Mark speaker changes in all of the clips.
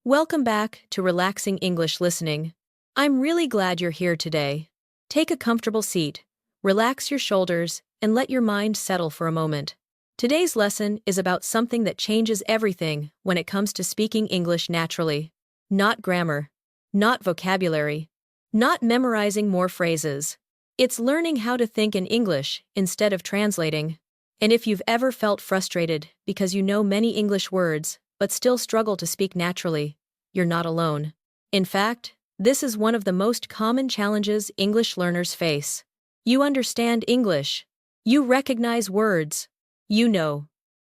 Speaker 1: Welcome back to Relaxing English Listening. I'm really glad you're here today. Take a comfortable seat, relax your shoulders, and let your mind settle for a moment. Today's lesson is about something that changes everything when it comes to speaking English naturally. Not grammar, not vocabulary, not memorizing more phrases. It's learning how to think in English instead of translating. And if you've ever felt frustrated because you know many English words but still struggle to speak naturally, you're not alone. In fact, this is one of the most common challenges English learners face. You understand English. You recognize words. You know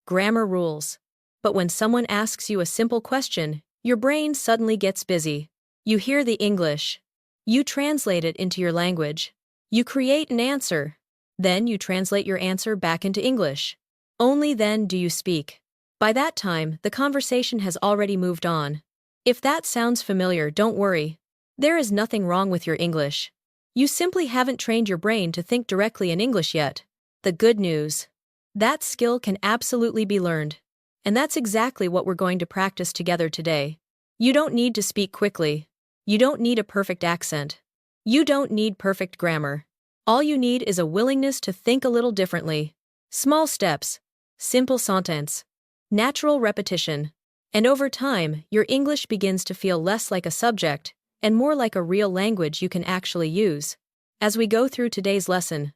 Speaker 1: grammar rules. But when someone asks you a simple question, your brain suddenly gets busy. You hear the English. You translate it into your language. You create an answer. Then you translate your answer back into English. Only then do you speak. By that time, the conversation has already moved on. If that sounds familiar, don't worry. There is nothing wrong with your English. You simply haven't trained your brain to think directly in English yet. The good news: that skill can absolutely be learned. And that's exactly what we're going to practice together today. You don't need to speak quickly. You don't need a perfect accent. You don't need perfect grammar. All you need is a willingness to think a little differently. Small steps, simple sentence, natural repetition. And over time, your English begins to feel less like a subject and more like a real language you can actually use. As we go through today's lesson,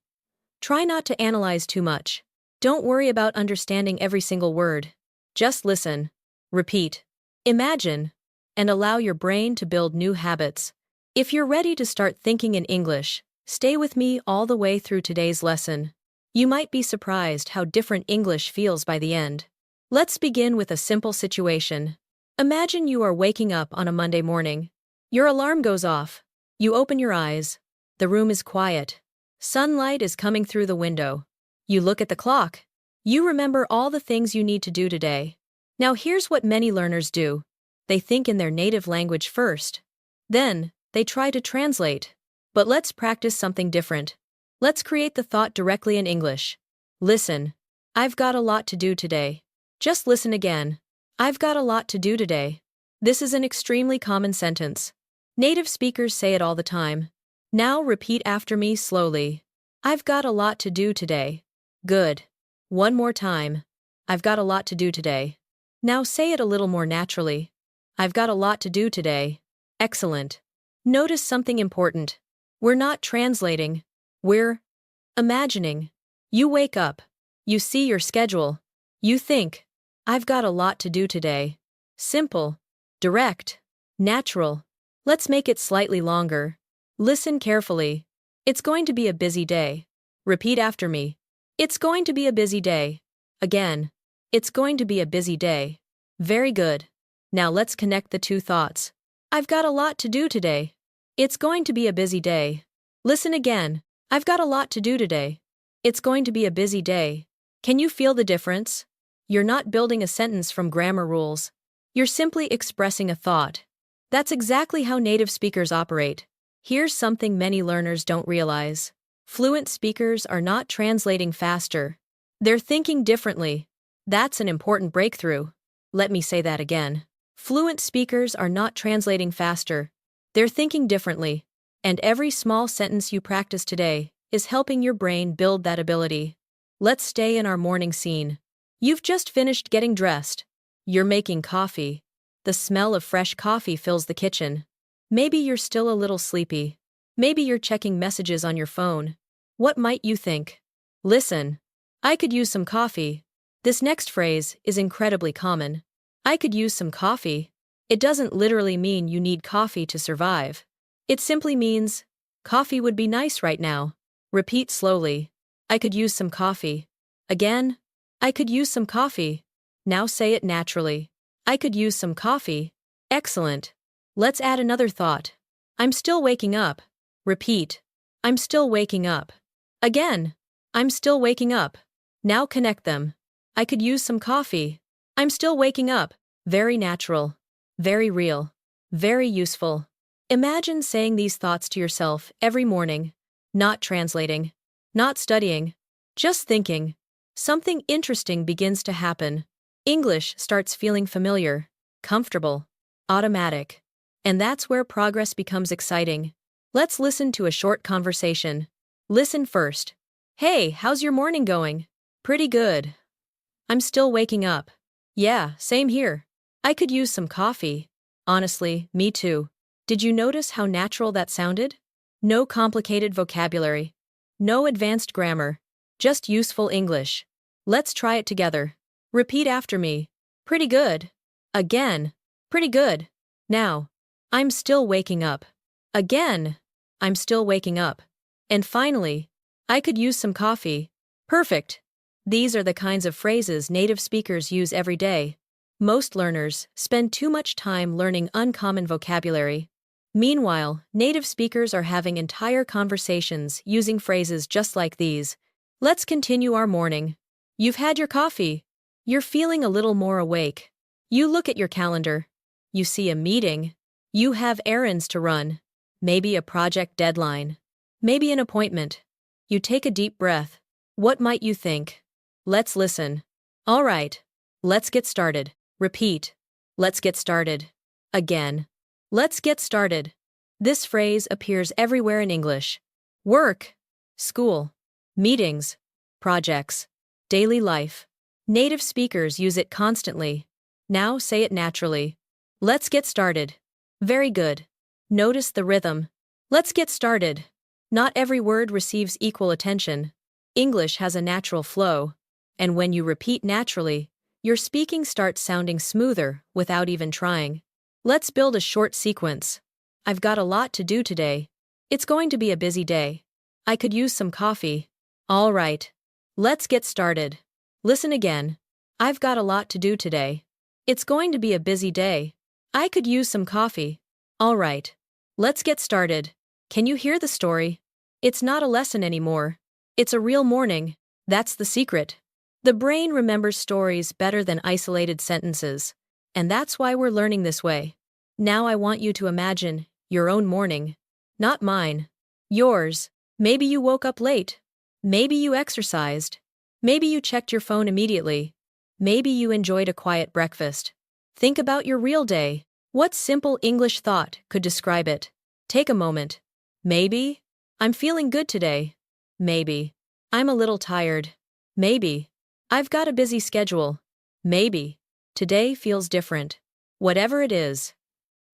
Speaker 1: try not to analyze too much. Don't worry about understanding every single word. Just listen, repeat, imagine, and allow your brain to build new habits. If you're ready to start thinking in English, stay with me all the way through today's lesson. You might be surprised how different English feels by the end. Let's begin with a simple situation. Imagine you are waking up on a Monday morning. Your alarm goes off. You open your eyes. The room is quiet. Sunlight is coming through the window. You look at the clock. You remember all the things you need to do today. Now here's what many learners do. They think in their native language first. Then, they try to translate. But let's practice something different. Let's create the thought directly in English. Listen. I've got a lot to do today. Just listen again. I've got a lot to do today. This is an extremely common sentence. Native speakers say it all the time. Now repeat after me slowly. I've got a lot to do today. Good. One more time. I've got a lot to do today. Now say it a little more naturally. I've got a lot to do today. Excellent. Notice something important. We're not translating. We're imagining. You wake up. You see your schedule. You think, I've got a lot to do today. Simple, direct, natural. Let's make it slightly longer. Listen carefully. It's going to be a busy day. Repeat after me. It's going to be a busy day. Again. It's going to be a busy day. Very good. Now let's connect the two thoughts. I've got a lot to do today. It's going to be a busy day. Listen again. I've got a lot to do today. It's going to be a busy day. Can you feel the difference? You're not building a sentence from grammar rules. You're simply expressing a thought. That's exactly how native speakers operate. Here's something many learners don't realize. Fluent speakers are not translating faster. They're thinking differently. That's an important breakthrough. Let me say that again. Fluent speakers are not translating faster. They're thinking differently. And every small sentence you practice today is helping your brain build that ability. Let's stay in our morning scene. You've just finished getting dressed. You're making coffee. The smell of fresh coffee fills the kitchen. Maybe you're still a little sleepy. Maybe you're checking messages on your phone. What might you think? Listen. I could use some coffee. This next phrase is incredibly common. I could use some coffee. It doesn't literally mean you need coffee to survive. It simply means, coffee would be nice right now. Repeat slowly. I could use some coffee. Again. I could use some coffee. Now say it naturally. I could use some coffee. Excellent. Let's add another thought. I'm still waking up. Repeat. I'm still waking up. Again. I'm still waking up. Now connect them. I could use some coffee. I'm still waking up. Very natural. Very real. Very useful. Imagine saying these thoughts to yourself every morning. Not translating. Not studying. Just thinking. Something interesting begins to happen. English starts feeling familiar, comfortable. automatic. And that's where progress becomes exciting. Let's listen to a short conversation. Listen first. Hey, how's your morning going? Pretty good. I'm still waking up. Yeah, same here. I could use some coffee. Honestly, me too. Did you notice how natural that sounded? No complicated vocabulary. No advanced grammar. Just useful English. Let's try it together. Repeat after me. Pretty good. Again. Pretty good. Now. I'm still waking up. Again. I'm still waking up. And finally, I could use some coffee. Perfect. These are the kinds of phrases native speakers use every day. Most learners spend too much time learning uncommon vocabulary. Meanwhile, native speakers are having entire conversations using phrases just like these. Let's continue our morning. You've had your coffee. You're feeling a little more awake. You look at your calendar. You see a meeting. You have errands to run. Maybe a project deadline. Maybe an appointment. You take a deep breath. What might you think? Let's listen. All right. Let's get started. Repeat. Let's get started. Again. Let's get started. This phrase appears everywhere in English. Work, school, meetings, projects, daily life. Native speakers use it constantly. Now say it naturally. Let's get started. Very good. Notice the rhythm. Let's get started. Not every word receives equal attention. English has a natural flow. And when you repeat naturally, your speaking starts sounding smoother without even trying. Let's build a short sequence. I've got a lot to do today. It's going to be a busy day. I could use some coffee. All right. Let's get started. Listen again. I've got a lot to do today. It's going to be a busy day. I could use some coffee. All right. Let's get started. Can you hear the story? It's not a lesson anymore. It's a real morning. That's the secret. The brain remembers stories better than isolated sentences. And that's why we're learning this way. Now I want you to imagine your own morning. Not mine. Yours. Maybe you woke up late. Maybe you exercised. Maybe you checked your phone immediately. Maybe you enjoyed a quiet breakfast. Think about your real day. What simple English thought could describe it? Take a moment. Maybe, I'm feeling good today. Maybe, I'm a little tired. Maybe, I've got a busy schedule. Maybe, today feels different. Whatever it is.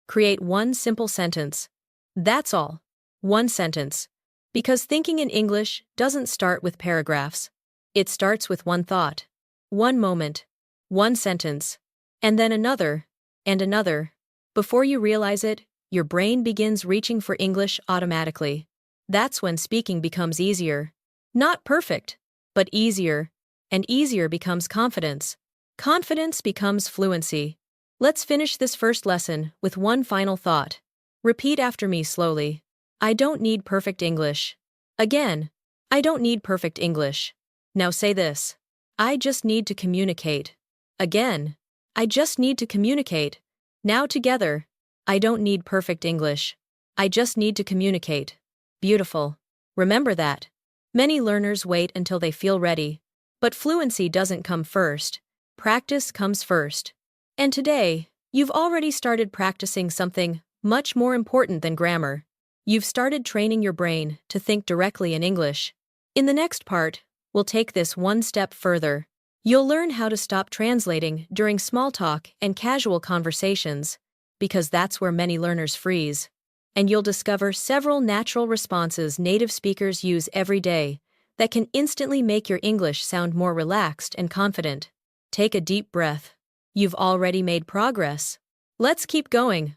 Speaker 1: Create one simple sentence. That's all. One sentence. Because thinking in English doesn't start with paragraphs. It starts with one thought. One moment. One sentence. And then another. And another. Before you realize it, your brain begins reaching for English automatically. That's when speaking becomes easier. Not perfect, but easier. And easier becomes confidence. Confidence becomes fluency. Let's finish this first lesson with one final thought. Repeat after me slowly. I don't need perfect English. Again, I don't need perfect English. Now say this. I just need to communicate. Again, I just need to communicate. Now together. I don't need perfect English. I just need to communicate. Beautiful. Remember that. Many learners wait until they feel ready. But fluency doesn't come first. Practice comes first. And today, you've already started practicing something much more important than grammar. You've started training your brain to think directly in English. In the next part, we'll take this one step further. You'll learn how to stop translating during small talk and casual conversations, because that's where many learners freeze. And you'll discover several natural responses native speakers use every day that can instantly make your English sound more relaxed and confident. Take a deep breath. You've already made progress. Let's keep going.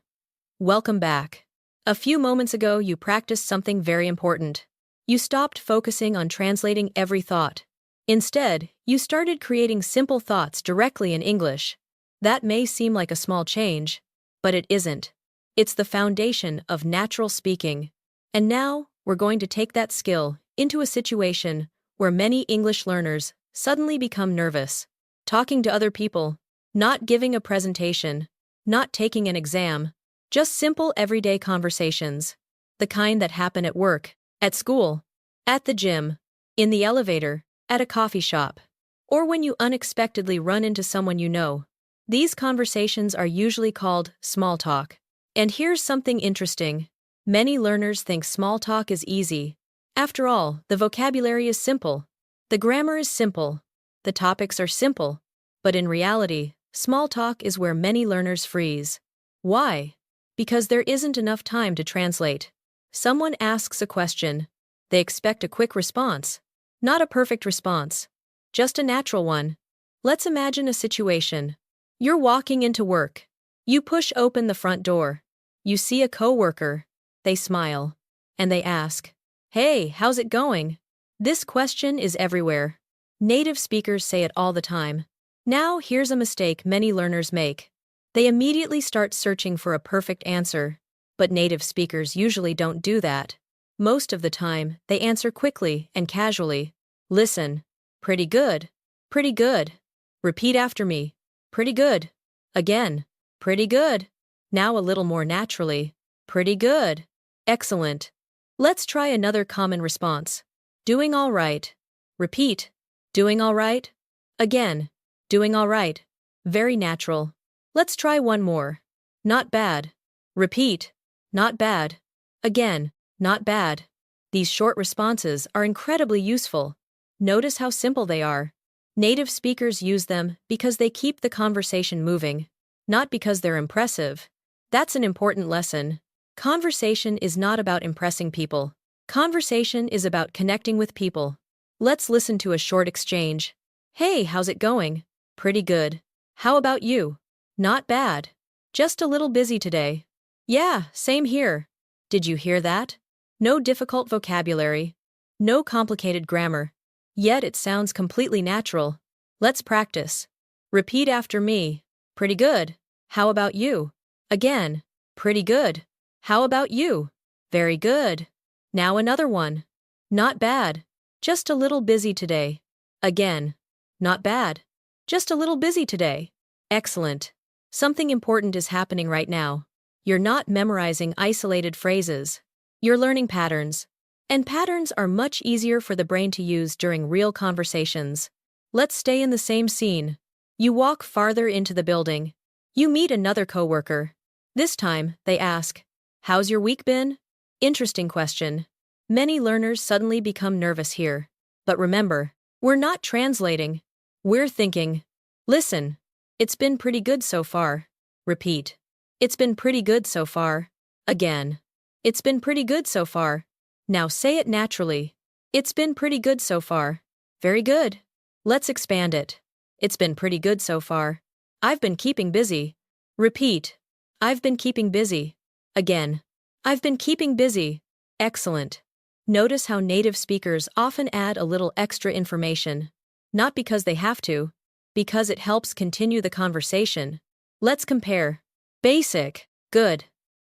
Speaker 1: Welcome back. A few moments ago, you practiced something very important. You stopped focusing on translating every thought. Instead, you started creating simple thoughts directly in English. That may seem like a small change, but it isn't. It's the foundation of natural speaking. And now, we're going to take that skill into a situation where many English learners suddenly become nervous. Talking to other people, not giving a presentation, not taking an exam, just simple everyday conversations. The kind that happen at work, at school, at the gym, in the elevator, at a coffee shop, or when you unexpectedly run into someone you know. These conversations are usually called small talk. And here's something interesting. Many learners think small talk is easy. After all, the vocabulary is simple. The grammar is simple. The topics are simple. But in reality, small talk is where many learners freeze. Why? Because there isn't enough time to translate. Someone asks a question. They expect a quick response. Not a perfect response. Just a natural one. Let's imagine a situation. You're walking into work. You push open the front door. You see a coworker. They smile. And they ask, "Hey, how's it going?" This question is everywhere. Native speakers say it all the time. Now, here's a mistake many learners make. They immediately start searching for a perfect answer. But native speakers usually don't do that. Most of the time, they answer quickly and casually. Listen. Pretty good. Pretty good. Repeat after me. Pretty good. Again. Pretty good. Now a little more naturally. Pretty good. Excellent. Let's try another common response. Doing all right. Repeat. Doing all right. Again. Doing all right. Very natural. Let's try one more. Not bad. Repeat. Not bad. Again. Not bad. These short responses are incredibly useful. Notice how simple they are. Native speakers use them because they keep the conversation moving, not because they're impressive. That's an important lesson. Conversation is not about impressing people. Conversation is about connecting with people. Let's listen to a short exchange. Hey, how's it going? Pretty good. How about you? Not bad. Just a little busy today. Yeah, same here. Did you hear that? No difficult vocabulary. No complicated grammar. Yet it sounds completely natural. Let's practice. Repeat after me. Pretty good. How about you? Again. Pretty good. How about you? Very good. Now another one. Not bad. Just a little busy today. Again. Not bad. Just a little busy today. Excellent. Something important is happening right now. You're not memorizing isolated phrases. You're learning patterns. And patterns are much easier for the brain to use during real conversations. Let's stay in the same scene. You walk farther into the building. You meet another coworker. This time, they ask, "How's your week been?" Interesting question. Many learners suddenly become nervous here. But remember, we're not translating. We're thinking. Listen. It's been pretty good so far. Repeat. It's been pretty good so far. Again. It's been pretty good so far. Now say it naturally. It's been pretty good so far. Very good. Let's expand it. It's been pretty good so far. I've been keeping busy. Repeat. I've been keeping busy. Again. I've been keeping busy. Excellent. Notice how native speakers often add a little extra information. Not because they have to, because it helps continue the conversation. Let's compare. Basic. Good.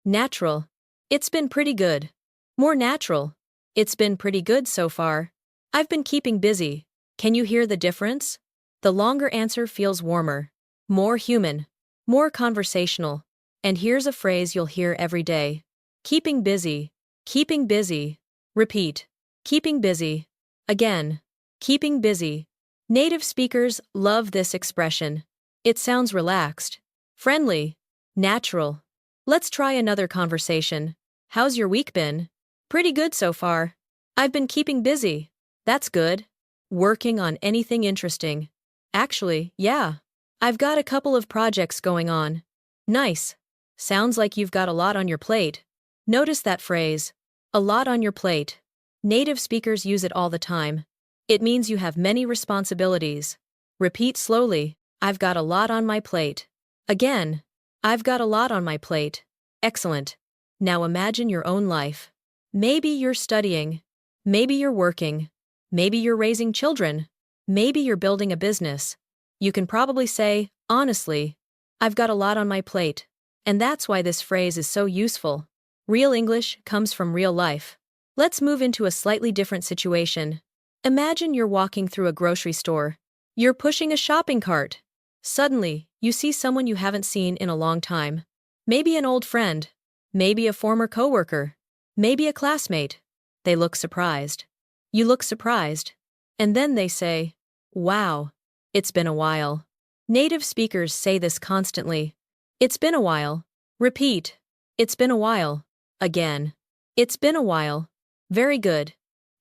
Speaker 1: Natural. It's been pretty good. More natural. It's been pretty good so far. I've been keeping busy. Can you hear the difference? The longer answer feels warmer, more human, more conversational. And here's a phrase you'll hear every day. Keeping busy. Keeping busy. Repeat. Keeping busy. Again. Keeping busy. Native speakers love this expression. It sounds relaxed, friendly, natural. Let's try another conversation. How's your week been? Pretty good so far. I've been keeping busy. That's good. Working on anything interesting? Actually, yeah. I've got a couple of projects going on. Nice. Sounds like you've got a lot on your plate. Notice that phrase. A lot on your plate. Native speakers use it all the time. It means you have many responsibilities. Repeat slowly. I've got a lot on my plate. Again. I've got a lot on my plate. Excellent. Now imagine your own life. Maybe you're studying. Maybe you're working. Maybe you're raising children. Maybe you're building a business. You can probably say, honestly, I've got a lot on my plate. And that's why this phrase is so useful. Real English comes from real life. Let's move into a slightly different situation. Imagine you're walking through a grocery store. You're pushing a shopping cart. Suddenly, you see someone you haven't seen in a long time. Maybe an old friend. Maybe a former coworker. Maybe a classmate. They look surprised. You look surprised. And then they say, "Wow, it's been a while." Native speakers say this constantly. It's been a while. Repeat. It's been a while. Again. It's been a while. Very good.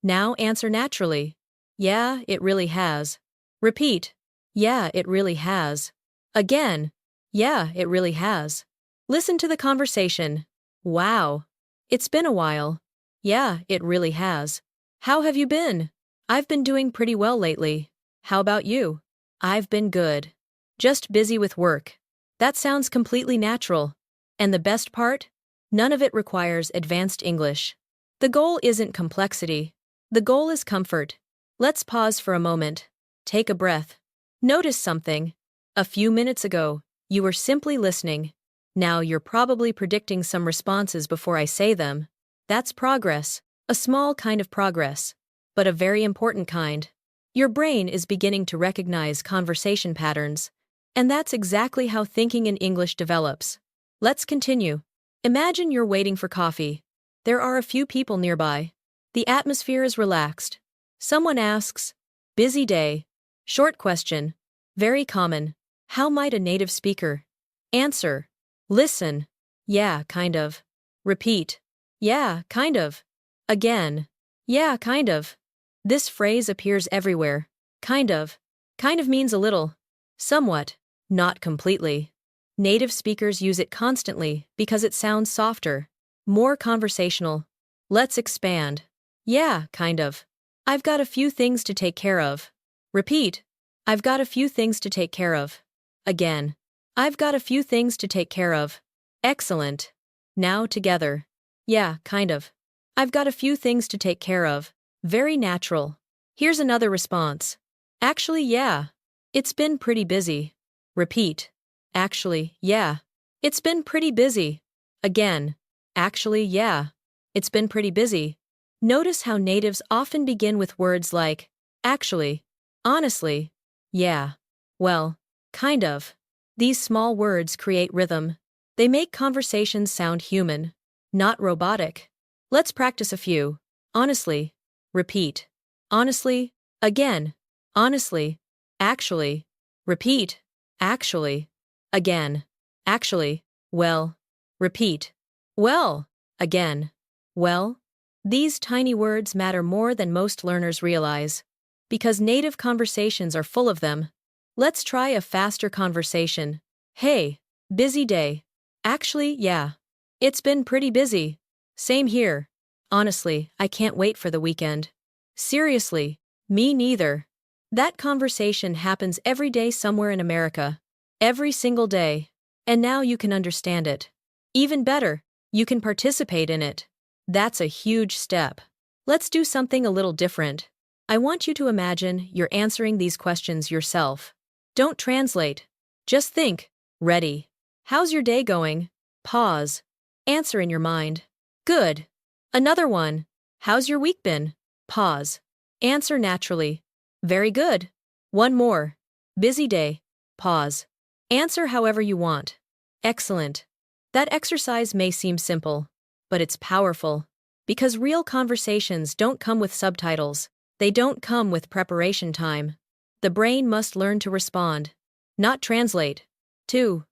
Speaker 1: Now answer naturally. Yeah, it really has. Repeat. Yeah, it really has. Again. Yeah, it really has. Listen to the conversation. Wow. It's been a while. Yeah, it really has. How have you been? I've been doing pretty well lately. How about you? I've been good. Just busy with work. That sounds completely natural. And the best part? None of it requires advanced English. The goal isn't complexity. The goal is comfort. Let's pause for a moment. Take a breath. Notice something. A few minutes ago, you were simply listening. Now you're probably predicting some responses before I say them. That's progress. A small kind of progress. But a very important kind. Your brain is beginning to recognize conversation patterns. And that's exactly how thinking in English develops. Let's continue. Imagine you're waiting for coffee. There are a few people nearby. The atmosphere is relaxed. Someone asks, busy day. Short question. Very common. How might a native speaker answer? Listen. Yeah, kind of. Repeat. Yeah, kind of. Again. Yeah, kind of. This phrase appears everywhere. Kind of. Kind of means a little. Somewhat. Not completely. Native speakers use it constantly because it sounds softer, more conversational. Let's expand. Yeah, kind of. I've got a few things to take care of. Repeat. I've got a few things to take care of. Again. I've got a few things to take care of. Excellent. Now together. Yeah, kind of. I've got a few things to take care of. Very natural. Here's another response. Actually, yeah. It's been pretty busy. Repeat. Actually, yeah. It's been pretty busy. Again. Actually, yeah. It's been pretty busy. Notice how natives often begin with words like, actually, honestly, yeah, well, kind of. These small words create rhythm. They make conversations sound human, not robotic. Let's practice a few. Honestly. Repeat. Honestly. Again. Honestly. Actually. Repeat. Actually. Again. Actually. Well. Repeat. Well. Again. Well. These tiny words matter more than most learners realize. Because native conversations are full of them. Let's try a faster conversation. Hey. Busy day. Actually, yeah. It's been pretty busy. Same here. Honestly, I can't wait for the weekend. Seriously. Me neither. That conversation happens every day somewhere in America. Every single day. And now you can understand it. Even better, you can participate in it. That's a huge step. Let's do something a little different. I want you to imagine you're answering these questions yourself. Don't translate. Just think. Ready. How's your day going? Pause. Answer in your mind. Good. Another one. How's your week been? Pause. Answer naturally. Very good. One more. Busy day. Pause. Answer however you want. Excellent. That exercise may seem simple, but it's powerful. Because real conversations don't come with subtitles. They don't come with preparation time. The brain must learn to respond, not translate. 2.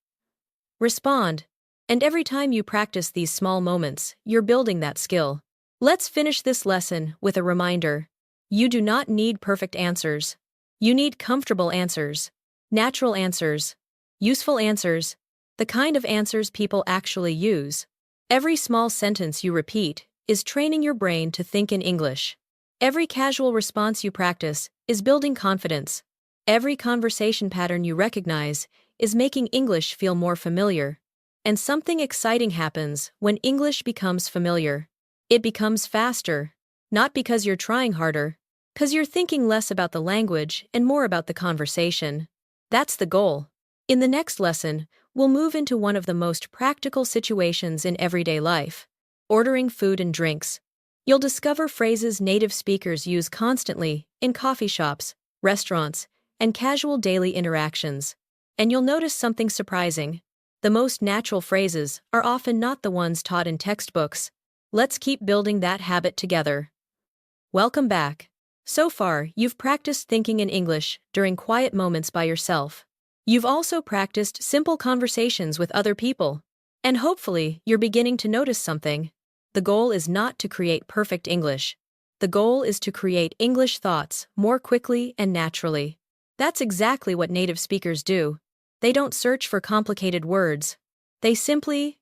Speaker 1: Respond. And every time you practice these small moments, you're building that skill. Let's finish this lesson with a reminder. You do not need perfect answers. You need comfortable answers, natural answers, useful answers, the kind of answers people actually use. Every small sentence you repeat is training your brain to think in English. Every casual response you practice is building confidence. Every conversation pattern you recognize is making English feel more familiar. And something exciting happens when English becomes familiar. It becomes faster, not because you're trying harder, because you're thinking less about the language and more about the conversation. That's the goal. In the next lesson, we'll move into one of the most practical situations in everyday life: ordering food and drinks. You'll discover phrases native speakers use constantly in coffee shops, restaurants, and casual daily interactions. And you'll notice something surprising. The most natural phrases are often not the ones taught in textbooks. Let's keep building that habit together. Welcome back. So far, you've practiced thinking in English during quiet moments by yourself. You've also practiced simple conversations with other people. And hopefully, you're beginning to notice something. The goal is not to create perfect English. The goal is to create English thoughts more quickly and naturally. That's exactly what native speakers do. They don't search for complicated words. They simply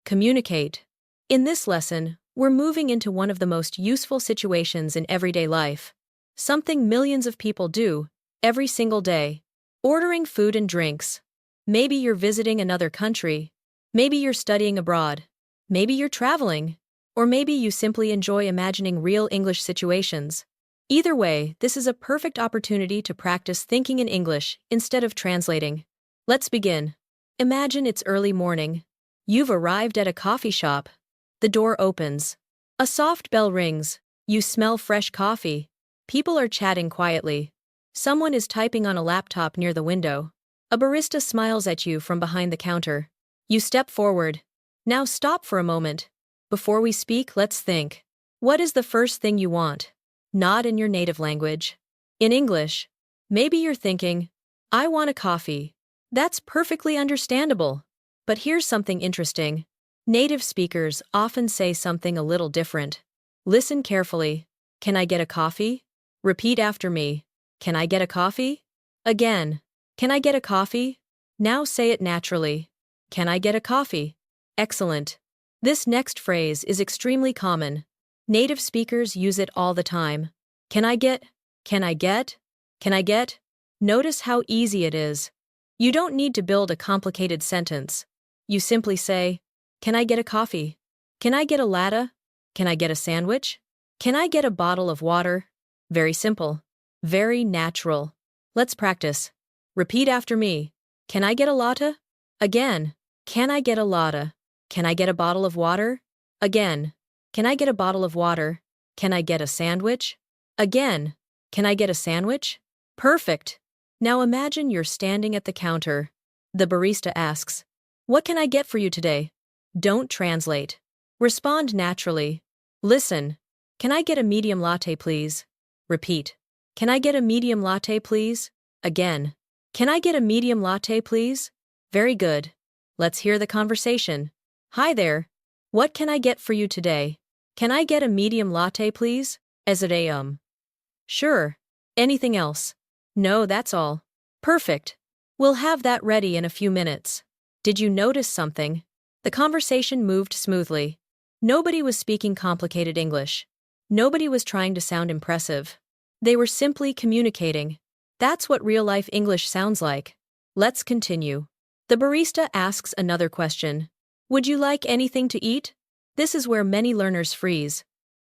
Speaker 1: communicate. In this lesson, we're moving into one of the most useful situations in everyday life. Something millions of people do every single day. Ordering food and drinks. Maybe you're visiting another country. Maybe you're studying abroad. Maybe you're traveling. Or maybe you simply enjoy imagining real English situations. Either way, this is a perfect opportunity to practice thinking in English instead of translating. Let's begin. Imagine it's early morning. You've arrived at a coffee shop. The door opens. A soft bell rings. You smell fresh coffee. People are chatting quietly. Someone is typing on a laptop near the window. A barista smiles at you from behind the counter. You step forward. Now stop for a moment. Before we speak, let's think. What is the first thing you want? Not in your native language. In English. Maybe you're thinking, I want a coffee. That's perfectly understandable. But here's something interesting. Native speakers often say something a little different. Listen carefully. Can I get a coffee? Repeat after me. Can I get a coffee? Again. Can I get a coffee? Now say it naturally. Can I get a coffee? Excellent. This next phrase is extremely common. Native speakers use it all the time. Can I get? Can I get? Can I get? Notice how easy it is. You don't need to build a complicated sentence. You simply say, can I get a coffee? Can I get a latte? Can I get a sandwich? Can I get a bottle of water? Very simple. Very natural. Let's practice. Repeat after me. Can I get a latte? Again. Can I get a latte? Can I get a bottle of water? Again. Can I get a bottle of water? Can I get a sandwich? Again. Can I get a sandwich? Perfect. Now imagine you're standing at the counter. The barista asks, what can I get for you today? Don't translate. Respond naturally. Listen. Can I get a medium latte, please? Repeat. Can I get a medium latte, please? Again. Can I get a medium latte, please? Very good. Let's hear the conversation. Hi there. What can I get for you today? Can I get a medium latte, please? Is it a Sure. Anything else? No, that's all. Perfect. We'll have that ready in a few minutes. Did you notice something? The conversation moved smoothly. Nobody was speaking complicated English. Nobody was trying to sound impressive. They were simply communicating. That's what real-life English sounds like. Let's continue. The barista asks another question. Would you like anything to eat? This is where many learners freeze.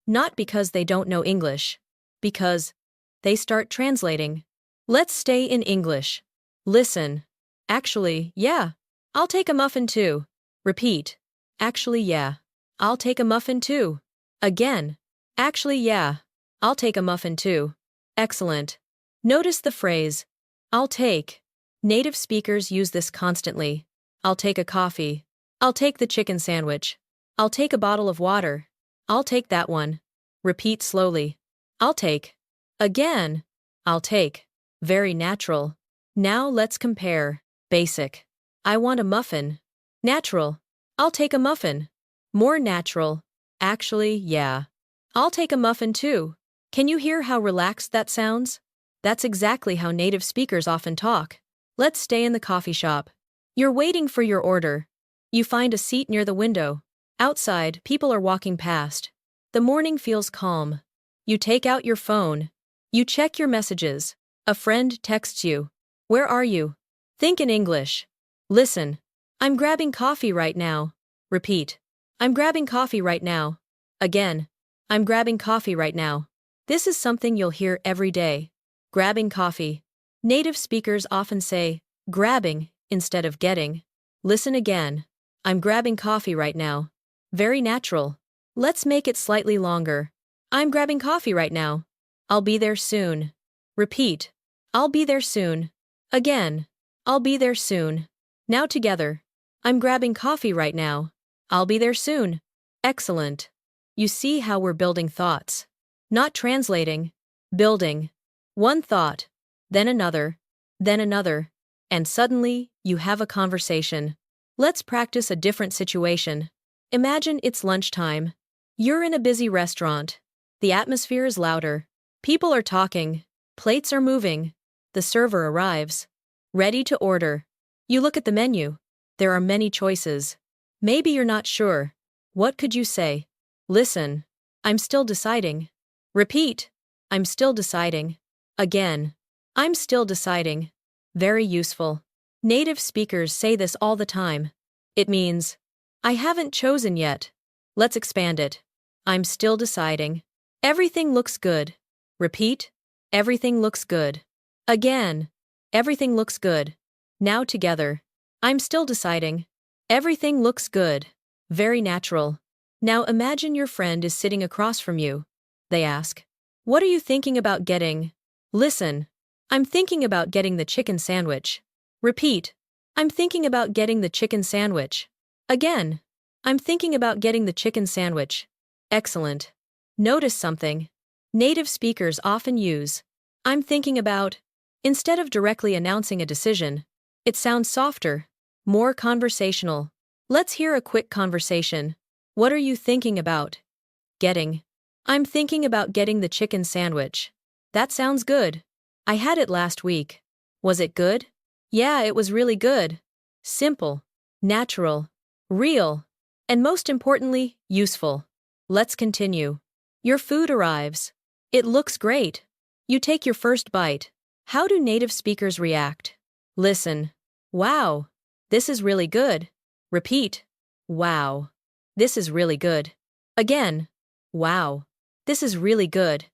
Speaker 1: Not because they don't know English. Because they start translating. Let's stay in English. Listen. Actually, yeah. I'll take a muffin too. Repeat. Actually, yeah. I'll take a muffin too. Again. Actually, yeah. I'll take a muffin too. Excellent. Notice the phrase, I'll take. Native speakers use this constantly. I'll take a coffee. I'll take the chicken sandwich. I'll take a bottle of water. I'll take that one. Repeat slowly. I'll take. Again. I'll take. Very natural. Now let's compare. Basic. I want a muffin. Natural. I'll take a muffin. More natural. Actually, yeah. I'll take a muffin too. Can you hear how relaxed that sounds? That's exactly how native speakers often talk. Let's stay in the coffee shop. You're waiting for your order. You find a seat near the window. Outside, people are walking past. The morning feels calm. You take out your phone. You check your messages. A friend texts you. Where are you? Think in English. Listen. I'm grabbing coffee right now. Repeat. I'm grabbing coffee right now. Again. I'm grabbing coffee right now. This is something you'll hear every day. Grabbing coffee. Native speakers often say, grabbing, instead of getting. Listen again. I'm grabbing coffee right now. Very natural. Let's make it slightly longer. I'm grabbing coffee right now. I'll be there soon. Repeat. I'll be there soon. Again. I'll be there soon. Now together. I'm grabbing coffee right now. I'll be there soon. Excellent. You see how we're building thoughts. Not translating. Building. One thought. Then another. Then another. and suddenly, you have a conversation. Let's practice a different situation. Imagine it's lunchtime. You're in a busy restaurant. The atmosphere is louder. People are talking. Plates are moving. The server arrives. Ready to order. You look at the menu. There are many choices. Maybe you're not sure. What could you say? Listen. I'm still deciding. Repeat. I'm still deciding. Again. I'm still deciding. Very useful. Native speakers say this all the time. It means, I haven't chosen yet. Let's expand it. I'm still deciding. Everything looks good. Repeat. Everything looks good. Again. Everything looks good. Now together. I'm still deciding. Everything looks good. Very natural. Now imagine your friend is sitting across from you. They ask, what are you thinking about getting? Listen. I'm thinking about getting the chicken sandwich. Repeat. I'm thinking about getting the chicken sandwich. Again. I'm thinking about getting the chicken sandwich. Excellent. Notice something. Native speakers often use I'm thinking about instead of directly announcing a decision. It sounds softer, more conversational. Let's hear a quick conversation. What are you thinking about getting? I'm thinking about getting the chicken sandwich. That sounds good. I had it last week. Was it good? Yeah, it was really good. Simple, natural, real, and most importantly, useful. Let's continue. Your food arrives. It looks great. You take your first bite. How do native speakers react? Listen. Wow. This is really good. Repeat. Wow. This is really good. Again. Wow. This is really good.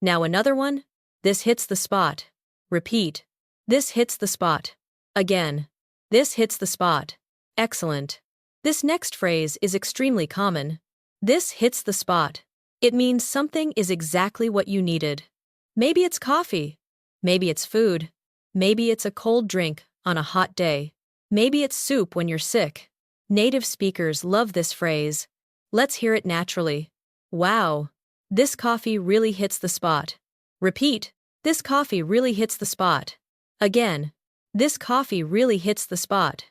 Speaker 1: Now another one. This hits the spot. Repeat. This hits the spot. Again. This hits the spot. Excellent. This next phrase is extremely common. This hits the spot. It means something is exactly what you needed. Maybe it's coffee. Maybe it's food. Maybe it's a cold drink on a hot day. Maybe it's soup when you're sick. Native speakers love this phrase. Let's hear it naturally. Wow. This coffee really hits the spot. Repeat. This coffee really hits the spot. Again. This coffee really hits the spot.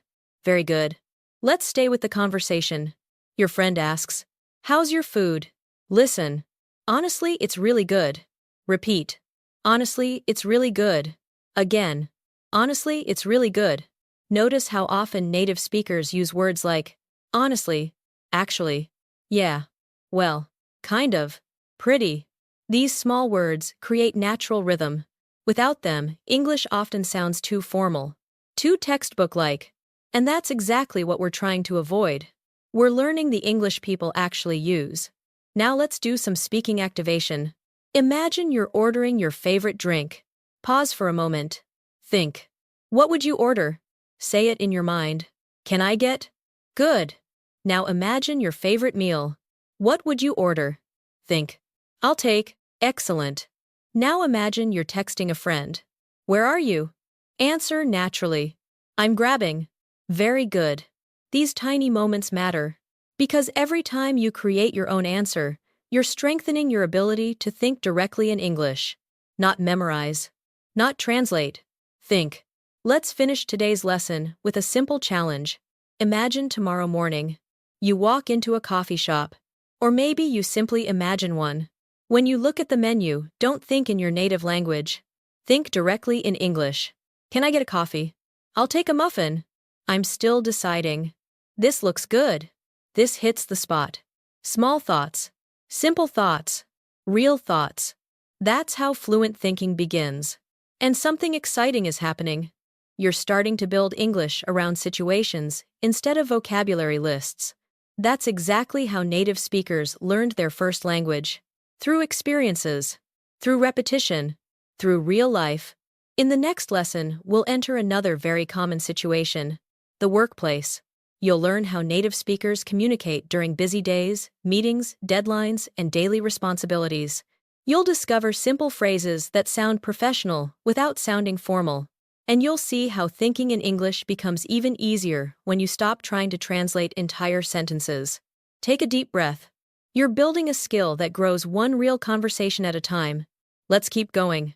Speaker 1: Very good. Let's stay with the conversation. Your friend asks, how's your food? Listen. Honestly, it's really good. Repeat. Honestly, it's really good. Again. Honestly, it's really good. Notice how often native speakers use words like honestly, actually, yeah, well, kind of, pretty. These small words create natural rhythm. Without them, English often sounds too formal, too textbook-like. And that's exactly what we're trying to avoid. We're learning the English people actually use. Now let's do some speaking activation. Imagine you're ordering your favorite drink. Pause for a moment. Think. What would you order? Say it in your mind. Can I get? Good. Now imagine your favorite meal. What would you order? Think. I'll take. Excellent. Now imagine you're texting a friend. Where are you? Answer naturally. I'm grabbing. Very good. These tiny moments matter. Because every time you create your own answer, you're strengthening your ability to think directly in English. Not memorize. Not translate. Think. Let's finish today's lesson with a simple challenge. Imagine tomorrow morning. You walk into a coffee shop. Or maybe you simply imagine one. When you look at the menu, don't think in your native language. Think directly in English. Can I get a coffee? I'll take a muffin. I'm still deciding. This looks good. This hits the spot. Small thoughts. Simple thoughts. Real thoughts. That's how fluent thinking begins. And something exciting is happening. You're starting to build English around situations instead of vocabulary lists. That's exactly how native speakers learned their first language. Through experiences. Through repetition. Through real life. In the next lesson, we'll enter another very common situation. The workplace. You'll learn how native speakers communicate during busy days, meetings, deadlines, and daily responsibilities. You'll discover simple phrases that sound professional without sounding formal. And you'll see how thinking in English becomes even easier when you stop trying to translate entire sentences. Take a deep breath. You're building a skill that grows one real conversation at a time. Let's keep going.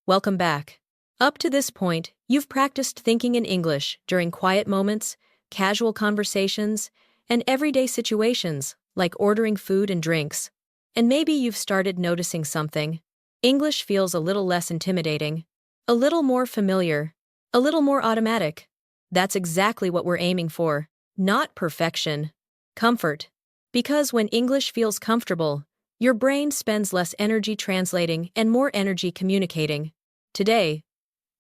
Speaker 1: Welcome back. Up to this point, you've practiced thinking in English during quiet moments, casual conversations, and everyday situations, like ordering food and drinks. And maybe you've started noticing something. English feels a little less intimidating, a little more familiar, a little more automatic. That's exactly what we're aiming for. Not perfection. Comfort. Because when English feels comfortable, your brain spends less energy translating and more energy communicating. Today,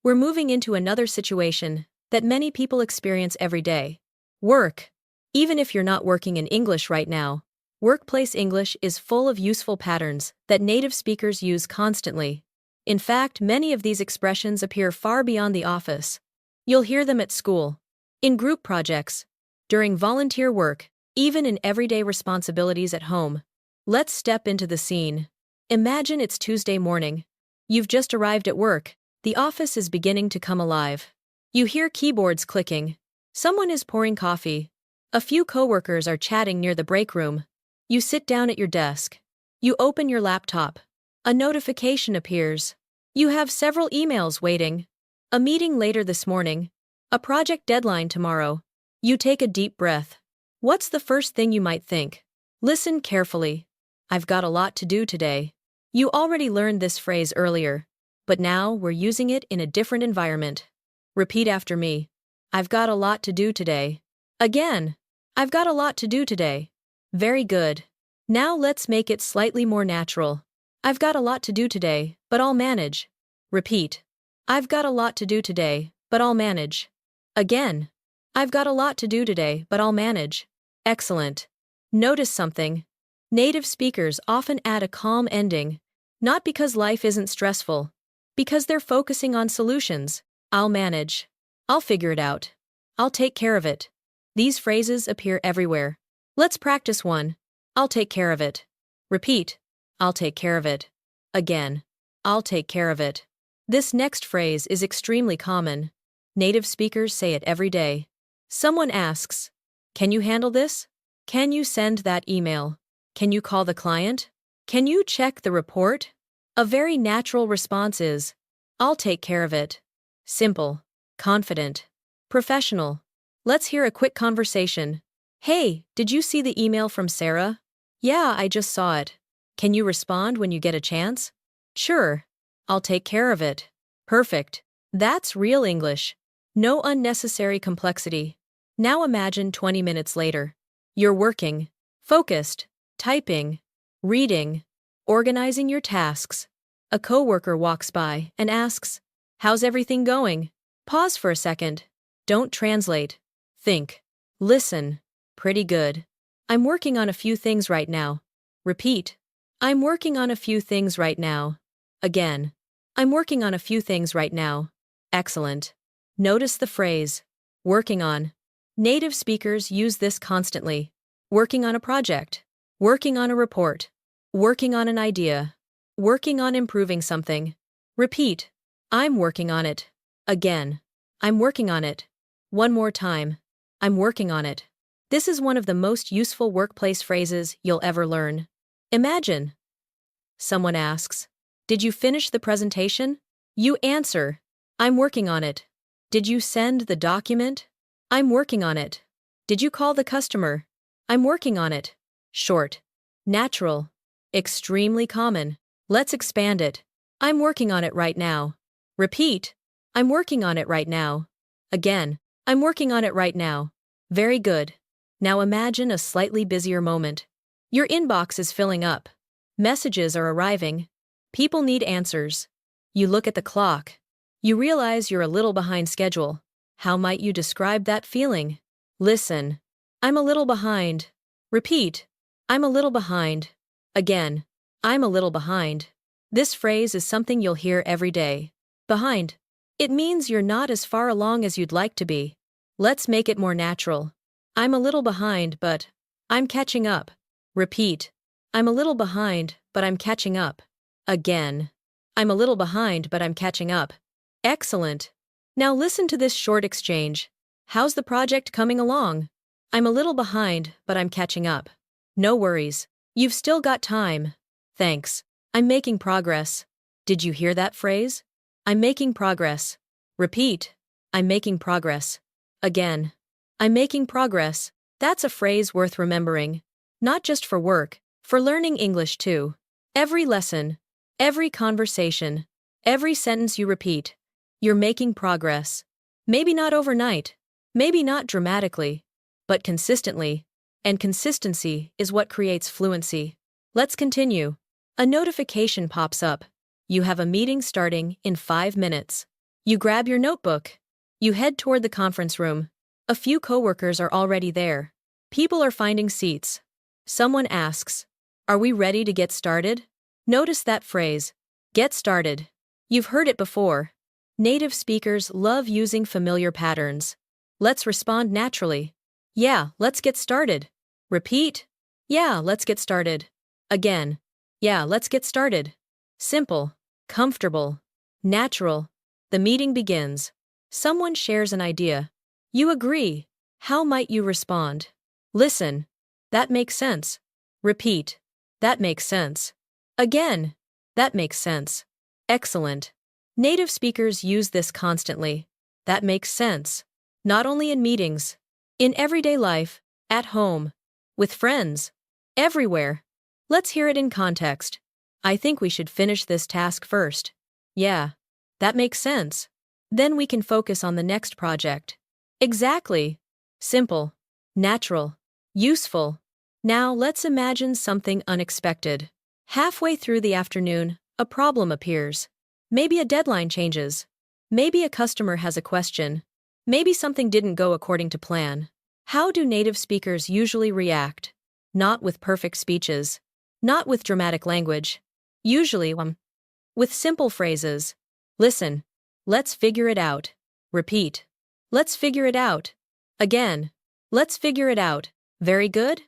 Speaker 1: we're moving into another situation that many people experience every day. Work. Even if you're not working in English right now, workplace English is full of useful patterns that native speakers use constantly. In fact, many of these expressions appear far beyond the office. You'll hear them at school, in group projects, during volunteer work, even in everyday responsibilities at home. Let's step into the scene. Imagine it's Tuesday morning. You've just arrived at work. The office is beginning to come alive. You hear keyboards clicking. Someone is pouring coffee. A few coworkers are chatting near the break room. You sit down at your desk. You open your laptop. A notification appears. You have several emails waiting. A meeting later this morning. A project deadline tomorrow. You take a deep breath. What's the first thing you might think? Listen carefully. I've got a lot to do today. You already learned this phrase earlier, but now we're using it in a different environment. Repeat after me. I've got a lot to do today. Again. I've got a lot to do today. Very good. Now let's make it slightly more natural. I've got a lot to do today, but I'll manage. Repeat. I've got a lot to do today, but I'll manage. Again. I've got a lot to do today, but I'll manage. Excellent. Notice something. Native speakers often add a calm ending, not because life isn't stressful, because they're focusing on solutions. I'll manage. I'll figure it out. I'll take care of it. These phrases appear everywhere. Let's practice one. I'll take care of it. Repeat. I'll take care of it. Again. I'll take care of it. This next phrase is extremely common. Native speakers say it every day. Someone asks, "Can you handle this? Can you send that email? Can you call the client? Can you check the report?" A very natural response is, "I'll take care of it." Simple, confident, professional. Let's hear a quick conversation. "Hey, did you see the email from Sarah?" "Yeah, I just saw it. Can you respond when you get a chance?" "Sure. I'll take care of it." Perfect. That's real English. No unnecessary complexity. Now imagine 20 minutes later. You're working, focused, typing, reading, organizing your tasks. A coworker walks by and asks, "How's everything going?" Pause for a second. Don't translate. Think. Listen. Pretty good. I'm working on a few things right now. Repeat. I'm working on a few things right now. Again. I'm working on a few things right now. Excellent. Notice the phrase, working on. Native speakers use this constantly. Working on a project. Working on a report. Working on an idea. Working on improving something. Repeat. I'm working on it. Again. I'm working on it. One more time. I'm working on it. This is one of the most useful workplace phrases you'll ever learn. Imagine. Someone asks, "Did you finish the presentation?" You answer, "I'm working on it." "Did you send the document?" "I'm working on it." "Did you call the customer?" "I'm working on it." Short. Natural. Extremely common. Let's expand it. I'm working on it right now. Repeat. I'm working on it right now. Again. I'm working on it right now. Very good. Now imagine a slightly busier moment. Your inbox is filling up. Messages are arriving. People need answers. You look at the clock. You realize you're a little behind schedule. How might you describe that feeling? Listen. I'm a little behind. Repeat. I'm a little behind. Again. I'm a little behind. This phrase is something you'll hear every day. Behind. It means you're not as far along as you'd like to be. Let's make it more natural. I'm a little behind, but I'm catching up. Repeat. I'm a little behind, but I'm catching up. Again. I'm a little behind, but I'm catching up. Excellent. Now listen to this short exchange. How's the project coming along? I'm a little behind, but I'm catching up. No worries. You've still got time. Thanks. I'm making progress. Did you hear that phrase? I'm making progress. Repeat. I'm making progress. Again. I'm making progress. That's a phrase worth remembering. Not just for work, for learning English too. Every lesson, every conversation, every sentence you repeat, you're making progress. Maybe not overnight, maybe not dramatically, but consistently. And consistency is what creates fluency. Let's continue. A notification pops up. You have a meeting starting in 5 minutes. You grab your notebook. You head toward the conference room. A few coworkers are already there. People are finding seats. Someone asks, "Are we ready to get started?" Notice that phrase, get started. You've heard it before. Native speakers love using familiar patterns. Let's respond naturally. Yeah, let's get started. Repeat. Yeah, let's get started. Again. Yeah, let's get started. Simple, comfortable, natural. The meeting begins. Someone shares an idea. You agree. How might you respond? Listen. That makes sense. Repeat. That makes sense. Again. That makes sense. Excellent. Native speakers use this constantly. That makes sense. Not only in meetings, in everyday life, at home, with friends, everywhere. Let's hear it in context. I think we should finish this task first. Yeah. That makes sense. Then we can focus on the next project. Exactly. Simple. Natural. Useful. Now let's imagine something unexpected. Halfway through the afternoon, a problem appears. Maybe a deadline changes. Maybe a customer has a question. Maybe something didn't go according to plan. How do native speakers usually react? Not with perfect speeches. Not with dramatic language. Usually, with simple phrases. Listen. Let's figure it out. Repeat. Let's figure it out. Again. Let's figure it out. Very good?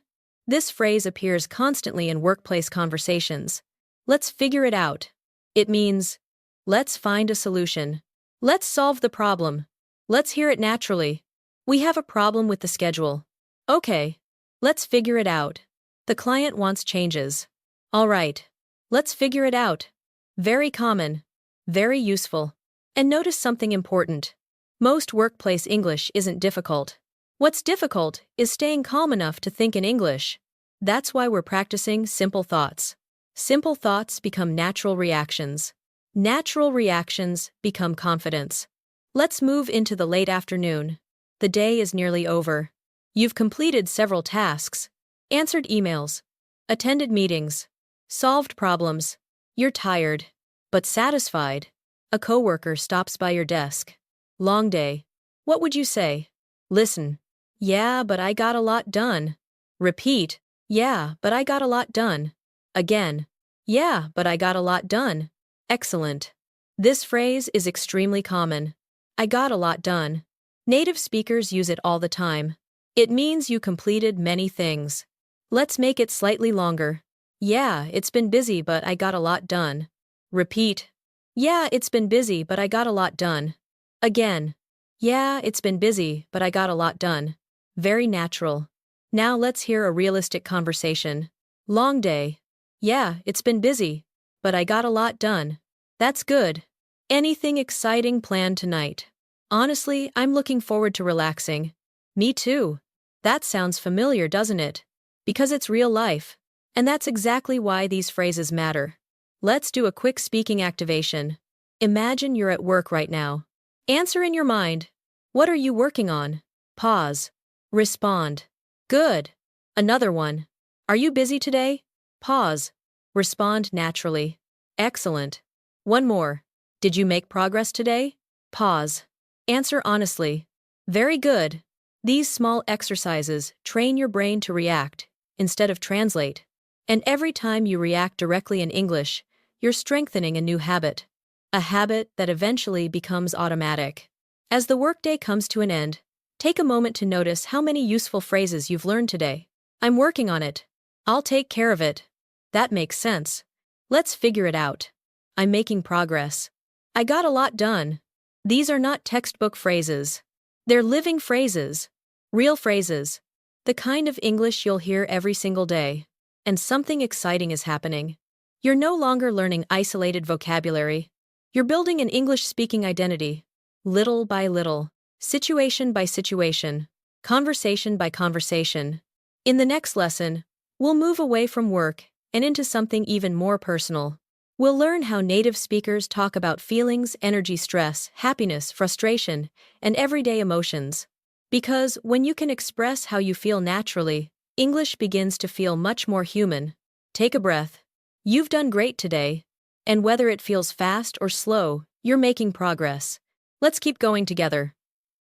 Speaker 1: This phrase appears constantly in workplace conversations. Let's figure it out. It means, let's find a solution. Let's solve the problem. Let's hear it naturally. We have a problem with the schedule. Okay. Let's figure it out. The client wants changes. All right. Let's figure it out. Very common. Very useful. And notice something important. Most workplace English isn't difficult. What's difficult is staying calm enough to think in English. That's why we're practicing simple thoughts. Simple thoughts become natural reactions. Natural reactions become confidence. Let's move into the late afternoon. The day is nearly over. You've completed several tasks, answered emails, attended meetings, solved problems. You're tired, but satisfied. A coworker stops by your desk. Long day. What would you say? Listen. Yeah, but I got a lot done. Repeat. Yeah, but I got a lot done. Again. Yeah, but I got a lot done. Excellent. This phrase is extremely common. I got a lot done. Native speakers use it all the time. It means you completed many things. Let's make it slightly longer. Yeah, it's been busy, but I got a lot done. Repeat. Yeah, it's been busy, but I got a lot done. Again. Yeah, it's been busy, but I got a lot done. Very natural. Now let's hear a realistic conversation. Long day. Yeah, it's been busy, but I got a lot done. That's good. Anything exciting planned tonight? Honestly, I'm looking forward to relaxing. Me too. That sounds familiar, doesn't it? Because it's real life. And that's exactly why these phrases matter. Let's do a quick speaking activation. Imagine you're at work right now. Answer in your mind. What are you working on? Pause. Respond. Good. Another one. Are you busy today? Pause. Respond naturally. Excellent. One more. Did you make progress today? Pause. Answer honestly. Very good. These small exercises train your brain to react instead of translate. And every time you react directly in English, you're strengthening a new habit. A habit that eventually becomes automatic. As the workday comes to an end, take a moment to notice how many useful phrases you've learned today. I'm working on it. I'll take care of it. That makes sense. Let's figure it out. I'm making progress. I got a lot done. These are not textbook phrases. They're living phrases. Real phrases. The kind of English you'll hear every single day. And something exciting is happening. You're no longer learning isolated vocabulary. You're building an English-speaking identity, little by little, situation by situation, conversation by conversation. In the next lesson, we'll move away from work and into something even more personal. We'll learn how native speakers talk about feelings, energy, stress, happiness, frustration, and everyday emotions. Because when you can express how you feel naturally, English begins to feel much more human. Take a breath. You've done great today. And whether it feels fast or slow, you're making progress. Let's keep going together.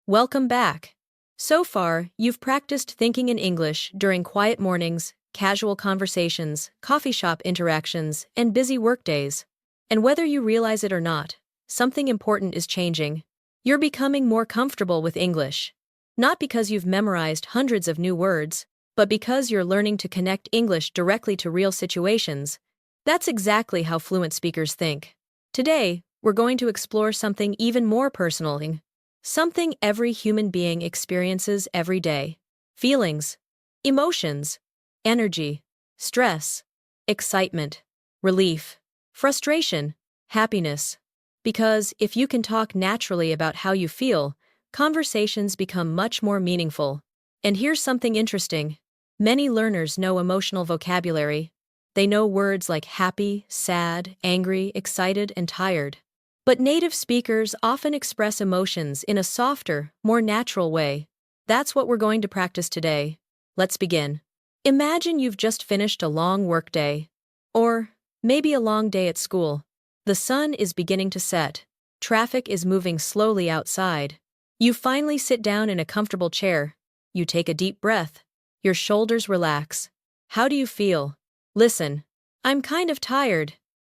Speaker 1: Welcome back. So far, you've practiced thinking in English during quiet mornings, casual conversations, coffee shop interactions, and busy workdays. And whether you realize it or not, something important is changing. You're becoming more comfortable with English. Not because you've memorized hundreds of new words, but because you're learning to connect English directly to real situations. That's exactly how fluent speakers think. Today, we're going to explore something even more personal, something every human being experiences every day. Feelings, emotions, energy, stress, excitement, relief, frustration, happiness. Because if you can talk naturally about how you feel, conversations become much more meaningful. And here's something interesting. Many learners know emotional vocabulary. They know words like happy, sad, angry, excited, and tired. But native speakers often express emotions in a softer, more natural way. That's what we're going to practice today. Let's begin. Imagine you've just finished a long workday. Or maybe a long day at school. The sun is beginning to set. Traffic is moving slowly outside. You finally sit down in a comfortable chair. You take a deep breath. Your shoulders relax. How do you feel? Listen. I'm kind of tired.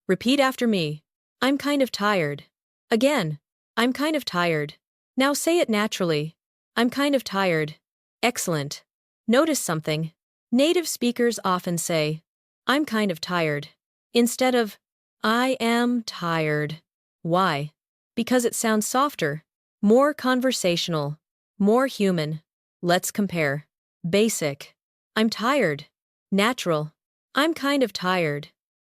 Speaker 1: Repeat after me. I'm kind of tired. Again. I'm kind of tired. Now say it naturally. I'm kind of tired. Excellent. Notice something. Native speakers often say, I'm kind of tired, instead of, I am tired. Why? Because it sounds softer, more conversational, more human. Let's compare. Basic. I'm tired. Natural. I'm kind of tired.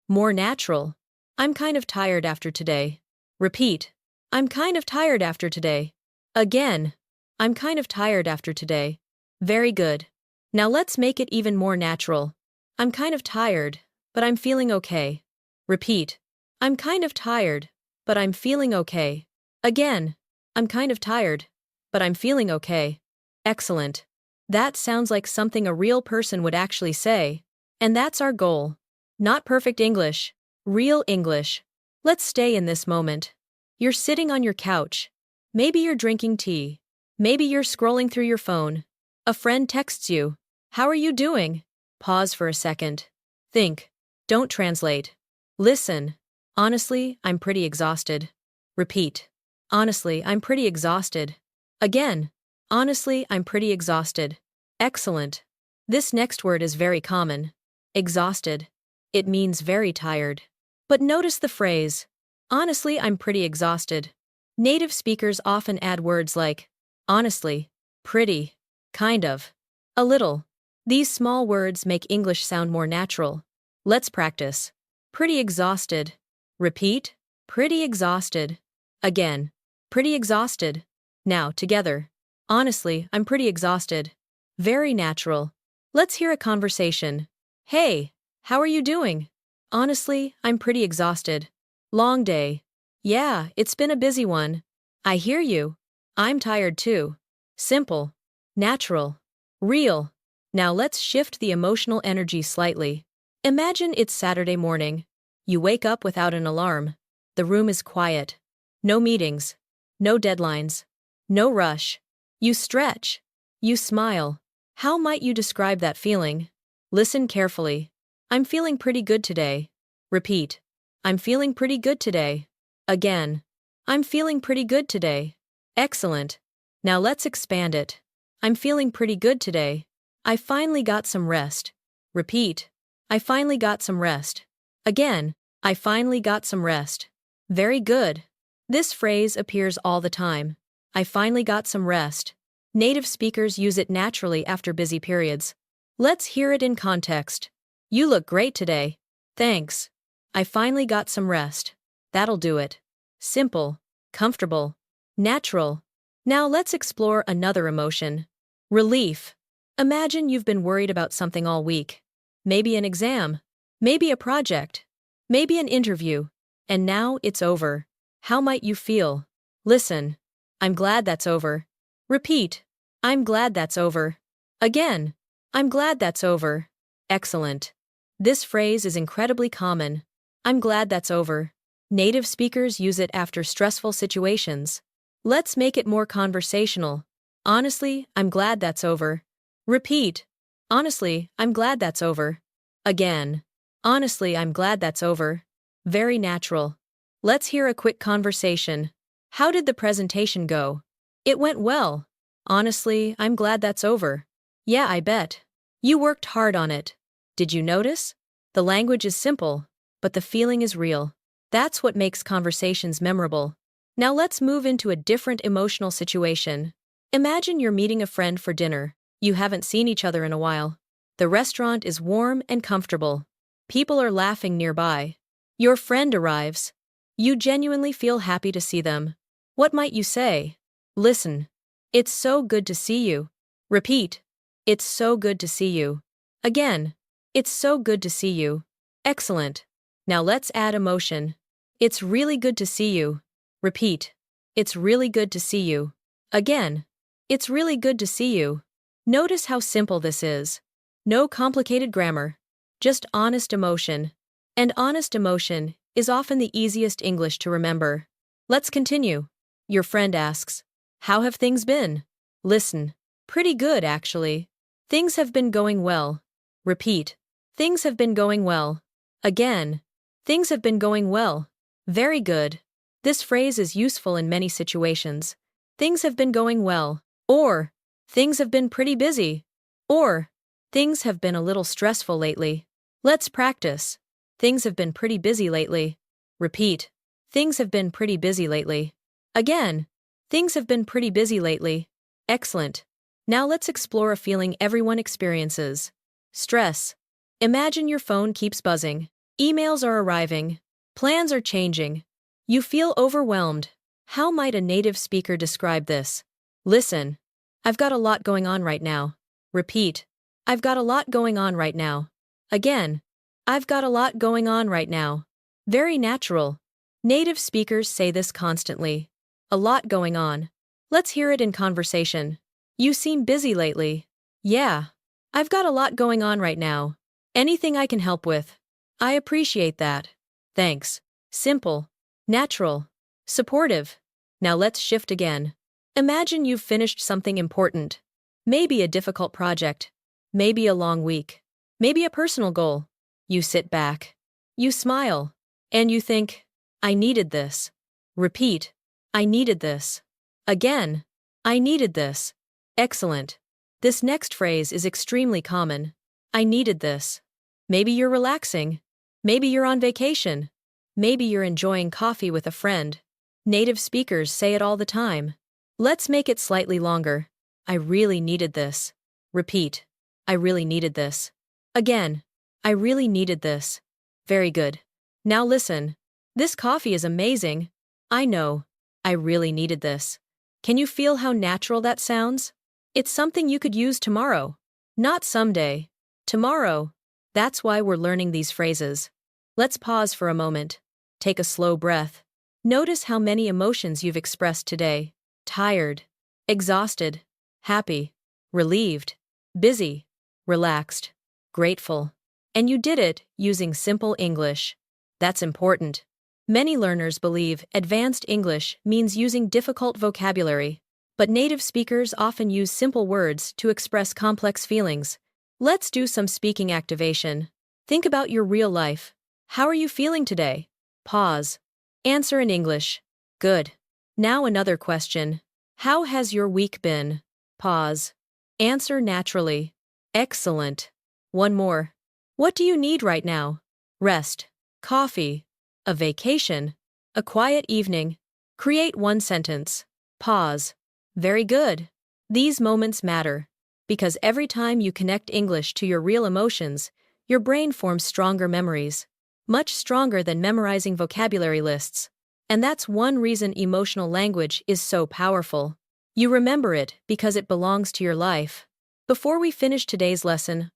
Speaker 1: More natural. I'm kind of tired after today. Repeat. I'm kind of tired after today. Again. I'm kind of tired after today. Very good. Now let's make it even more natural. I'm kind of tired, but I'm feeling okay. Repeat. I'm kind of tired, but I'm feeling okay. Again. I'm kind of tired, but I'm feeling okay. Excellent. That sounds like something a real person would actually say. And that's our goal. Not perfect English, real English. Let's stay in this moment. You're sitting on your couch. Maybe you're drinking tea. Maybe you're scrolling through your phone. A friend texts you. How are you doing? Pause for a second. Think. Don't translate. Listen. Honestly, I'm pretty exhausted. Repeat. Honestly, I'm pretty exhausted. Again. Honestly, I'm pretty exhausted. Excellent. This next word is very common. Exhausted. It means very tired. But notice the phrase, honestly, I'm pretty exhausted. Native speakers often add words like, honestly, pretty, kind of, a little. These small words make English sound more natural. Let's practice. Pretty exhausted. Repeat. Pretty exhausted. Again. Pretty exhausted. Now, together. Honestly, I'm pretty exhausted. Very natural. Let's hear a conversation. Hey, how are you doing? Honestly, I'm pretty exhausted. Long day. Yeah, it's been a busy one. I hear you. I'm tired too. Simple. Natural. Real. Now let's shift the emotional energy slightly. Imagine it's Saturday morning. You wake up without an alarm. The room is quiet. No meetings. No deadlines. No rush. You stretch. You smile. How might you describe that feeling? Listen carefully. I'm feeling pretty good today. Repeat. I'm feeling pretty good today. Again. I'm feeling pretty good today. Excellent. Now let's expand it. I'm feeling pretty good today. I finally got some rest. Repeat. I finally got some rest. Again. I finally got some rest. Very good. This phrase appears all the time. I finally got some rest. Native speakers use it naturally after busy periods. Let's hear it in context. You look great today. Thanks. I finally got some rest. That'll do it. simple, comfortable, natural. Now let's explore another emotion. Relief. Imagine you've been worried about something all week. Maybe an exam, maybe a project, maybe an interview, and now it's over. How might you feel? Listen. I'm glad that's over. Repeat. I'm glad that's over. Again. I'm glad that's over. Excellent. This phrase is incredibly common. I'm glad that's over. Native speakers use it after stressful situations. Let's make it more conversational. Honestly, I'm glad that's over. Repeat. Honestly, I'm glad that's over. Again. Honestly, I'm glad that's over. Very natural. Let's hear a quick conversation. How did the presentation go? It went well. Honestly, I'm glad that's over. Yeah, I bet. You worked hard on it. Did you notice? The language is simple, but the feeling is real. That's what makes conversations memorable. Now let's move into a different emotional situation. Imagine you're meeting a friend for dinner. You haven't seen each other in a while. The restaurant is warm and comfortable. People are laughing nearby. Your friend arrives. You genuinely feel happy to see them. What might you say? Listen. It's so good to see you. Repeat. It's so good to see you. Again. It's so good to see you. Excellent. Now let's add emotion. It's really good to see you. Repeat. It's really good to see you. Again. It's really good to see you. Notice how simple this is. No complicated grammar. Just honest emotion. And honest emotion is often the easiest English to remember. Let's continue. Your friend asks, how have things been? Listen. Pretty good, actually. Things have been going well. Repeat. Things have been going well. Again. Things have been going well. Very good. This phrase is useful in many situations. Things have been going well. Or, things have been pretty busy. Or, things have been a little stressful lately. Let's practice. Things have been pretty busy lately. Repeat. Things have been pretty busy lately. Again. Things have been pretty busy lately. Excellent. Now let's explore a feeling everyone experiences. Stress. Imagine your phone keeps buzzing. Emails are arriving. Plans are changing. You feel overwhelmed. How might a native speaker describe this? Listen. I've got a lot going on right now. Repeat. I've got a lot going on right now. Again. I've got a lot going on right now. Very natural. Native speakers say this constantly. A lot going on. Let's hear it in conversation. You seem busy lately. Yeah. I've got a lot going on right now. Anything I can help with? I appreciate that. Thanks. Simple. Natural. Supportive. Now let's shift again. Imagine you've finished something important. Maybe a difficult project. Maybe a long week. Maybe a personal goal. You sit back. You smile. And you think, I needed this. Repeat. I needed this. Again. I needed this. Excellent. This next phrase is extremely common. I needed this. Maybe you're relaxing. Maybe you're on vacation. Maybe you're enjoying coffee with a friend. Native speakers say it all the time. Let's make it slightly longer. I really needed this. Repeat. I really needed this. Again. I really needed this. Very good. Now listen. This coffee is amazing. I know. I really needed this. Can you feel how natural that sounds? It's something you could use tomorrow. Not someday. Tomorrow. That's why we're learning these phrases. Let's pause for a moment. Take a slow breath. Notice how many emotions you've expressed today. Tired. Exhausted. Happy. Relieved. Busy. Relaxed. Grateful. And you did it using simple English. That's important. Many learners believe advanced English means using difficult vocabulary, but native speakers often use simple words to express complex feelings. Let's do some speaking activation. Think about your real life. How are you feeling today? Pause. Answer in English. Good. Now another question. How has your week been? Pause. Answer naturally. Excellent. One more. What do you need right now? Rest. Coffee. A vacation. A quiet evening. Create one sentence. Pause. Very good. These moments matter. Because every time you connect English to your real emotions, your brain forms stronger memories. Much stronger than memorizing vocabulary lists. And that's one reason emotional language is so powerful. You remember it because it belongs to your life. Before we finish today's lesson,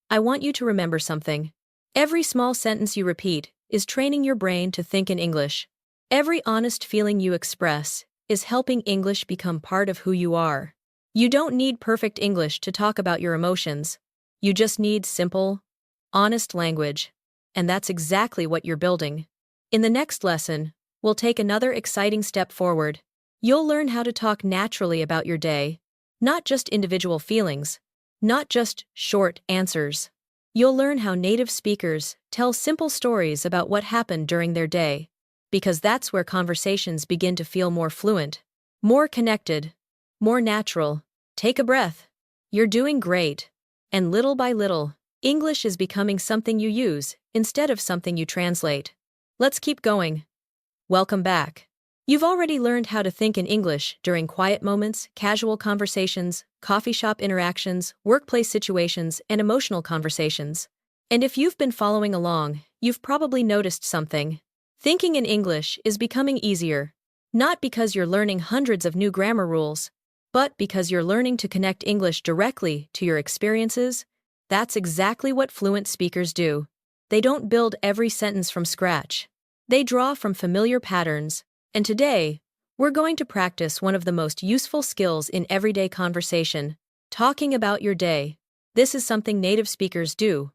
Speaker 1: I want you to remember something. Every small sentence you repeat is training your brain to think in English. Every honest feeling you express is helping English become part of who you are. You don't need perfect English to talk about your emotions. You just need simple, honest language. And that's exactly what you're building. In the next lesson, we'll take another exciting step forward. You'll learn how to talk naturally about your day, not just individual feelings, not just short answers. You'll learn how native speakers tell simple stories about what happened during their day, because that's where conversations begin to feel more fluent, more connected, more natural. Take a breath. You're doing great. And little by little, English is becoming something you use instead of something you translate. Let's keep going. Welcome back. You've already learned how to think in English during quiet moments, casual conversations, coffee shop interactions, workplace situations, and emotional conversations. And if you've been following along, you've probably noticed something. Thinking in English is becoming easier, not because you're learning hundreds of new grammar rules, but because you're learning to connect English directly to your experiences. That's exactly what fluent speakers do. They don't build every sentence from scratch. They draw from familiar patterns. And today, we're going to practice one of the most useful skills in everyday conversation, talking about your day. This is something native speakers do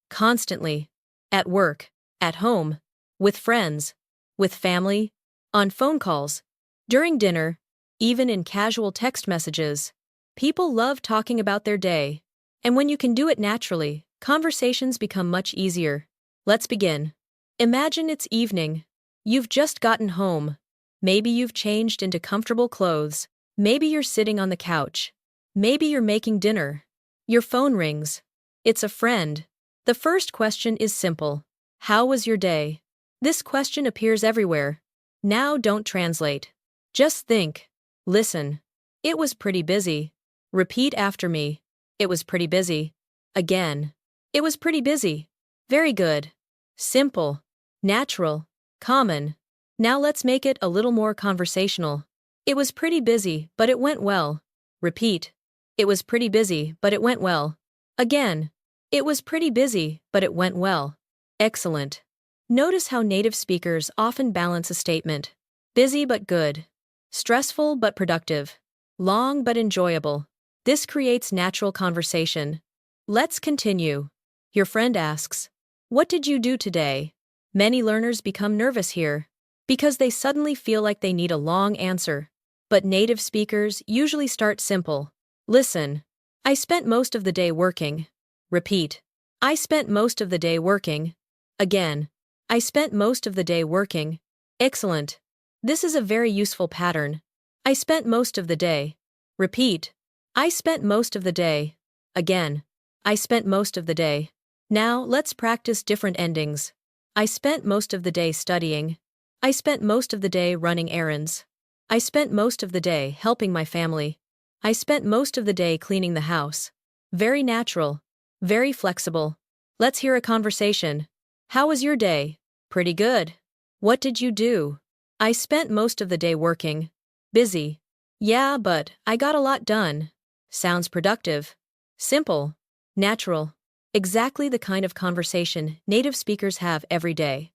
Speaker 1: constantly, at work, at home, with friends, with family, on phone calls, during dinner, even in casual text messages. People love talking about their day. And when you can do it naturally, conversations become much easier. Let's begin. Imagine it's evening. You've just gotten home. Maybe you've changed into comfortable clothes. Maybe you're sitting on the couch. Maybe you're making dinner. Your phone rings. It's a friend. The first question is simple. How was your day? This question appears everywhere. Now don't translate. Just think. Listen. It was pretty busy. Repeat after me. It was pretty busy. Again. It was pretty busy. Very good. Simple. Natural. Common. Now let's make it a little more conversational. It was pretty busy, but it went well. Repeat. It was pretty busy, but it went well. Again. It was pretty busy, but it went well. Excellent. Notice how native speakers often balance a statement. Busy but good. Stressful but productive. Long but enjoyable. This creates natural conversation. Let's continue. Your friend asks, "What did you do today?" Many learners become nervous here, because they suddenly feel like they need a long answer. But native speakers usually start simple. Listen. I spent most of the day working. Repeat. I spent most of the day working. Again. I spent most of the day working. Excellent. This is a very useful pattern. I spent most of the day. Repeat. I spent most of the day. Again. I spent most of the day. Now let's practice different endings. I spent most of the day studying. I spent most of the day running errands. I spent most of the day helping my family. I spent most of the day cleaning the house. Very natural. Very flexible. Let's hear a conversation. How was your day? Pretty good. What did you do? I spent most of the day working. Busy. Yeah, but I got a lot done. Sounds productive. Simple. Natural. Exactly the kind of conversation native speakers have every day.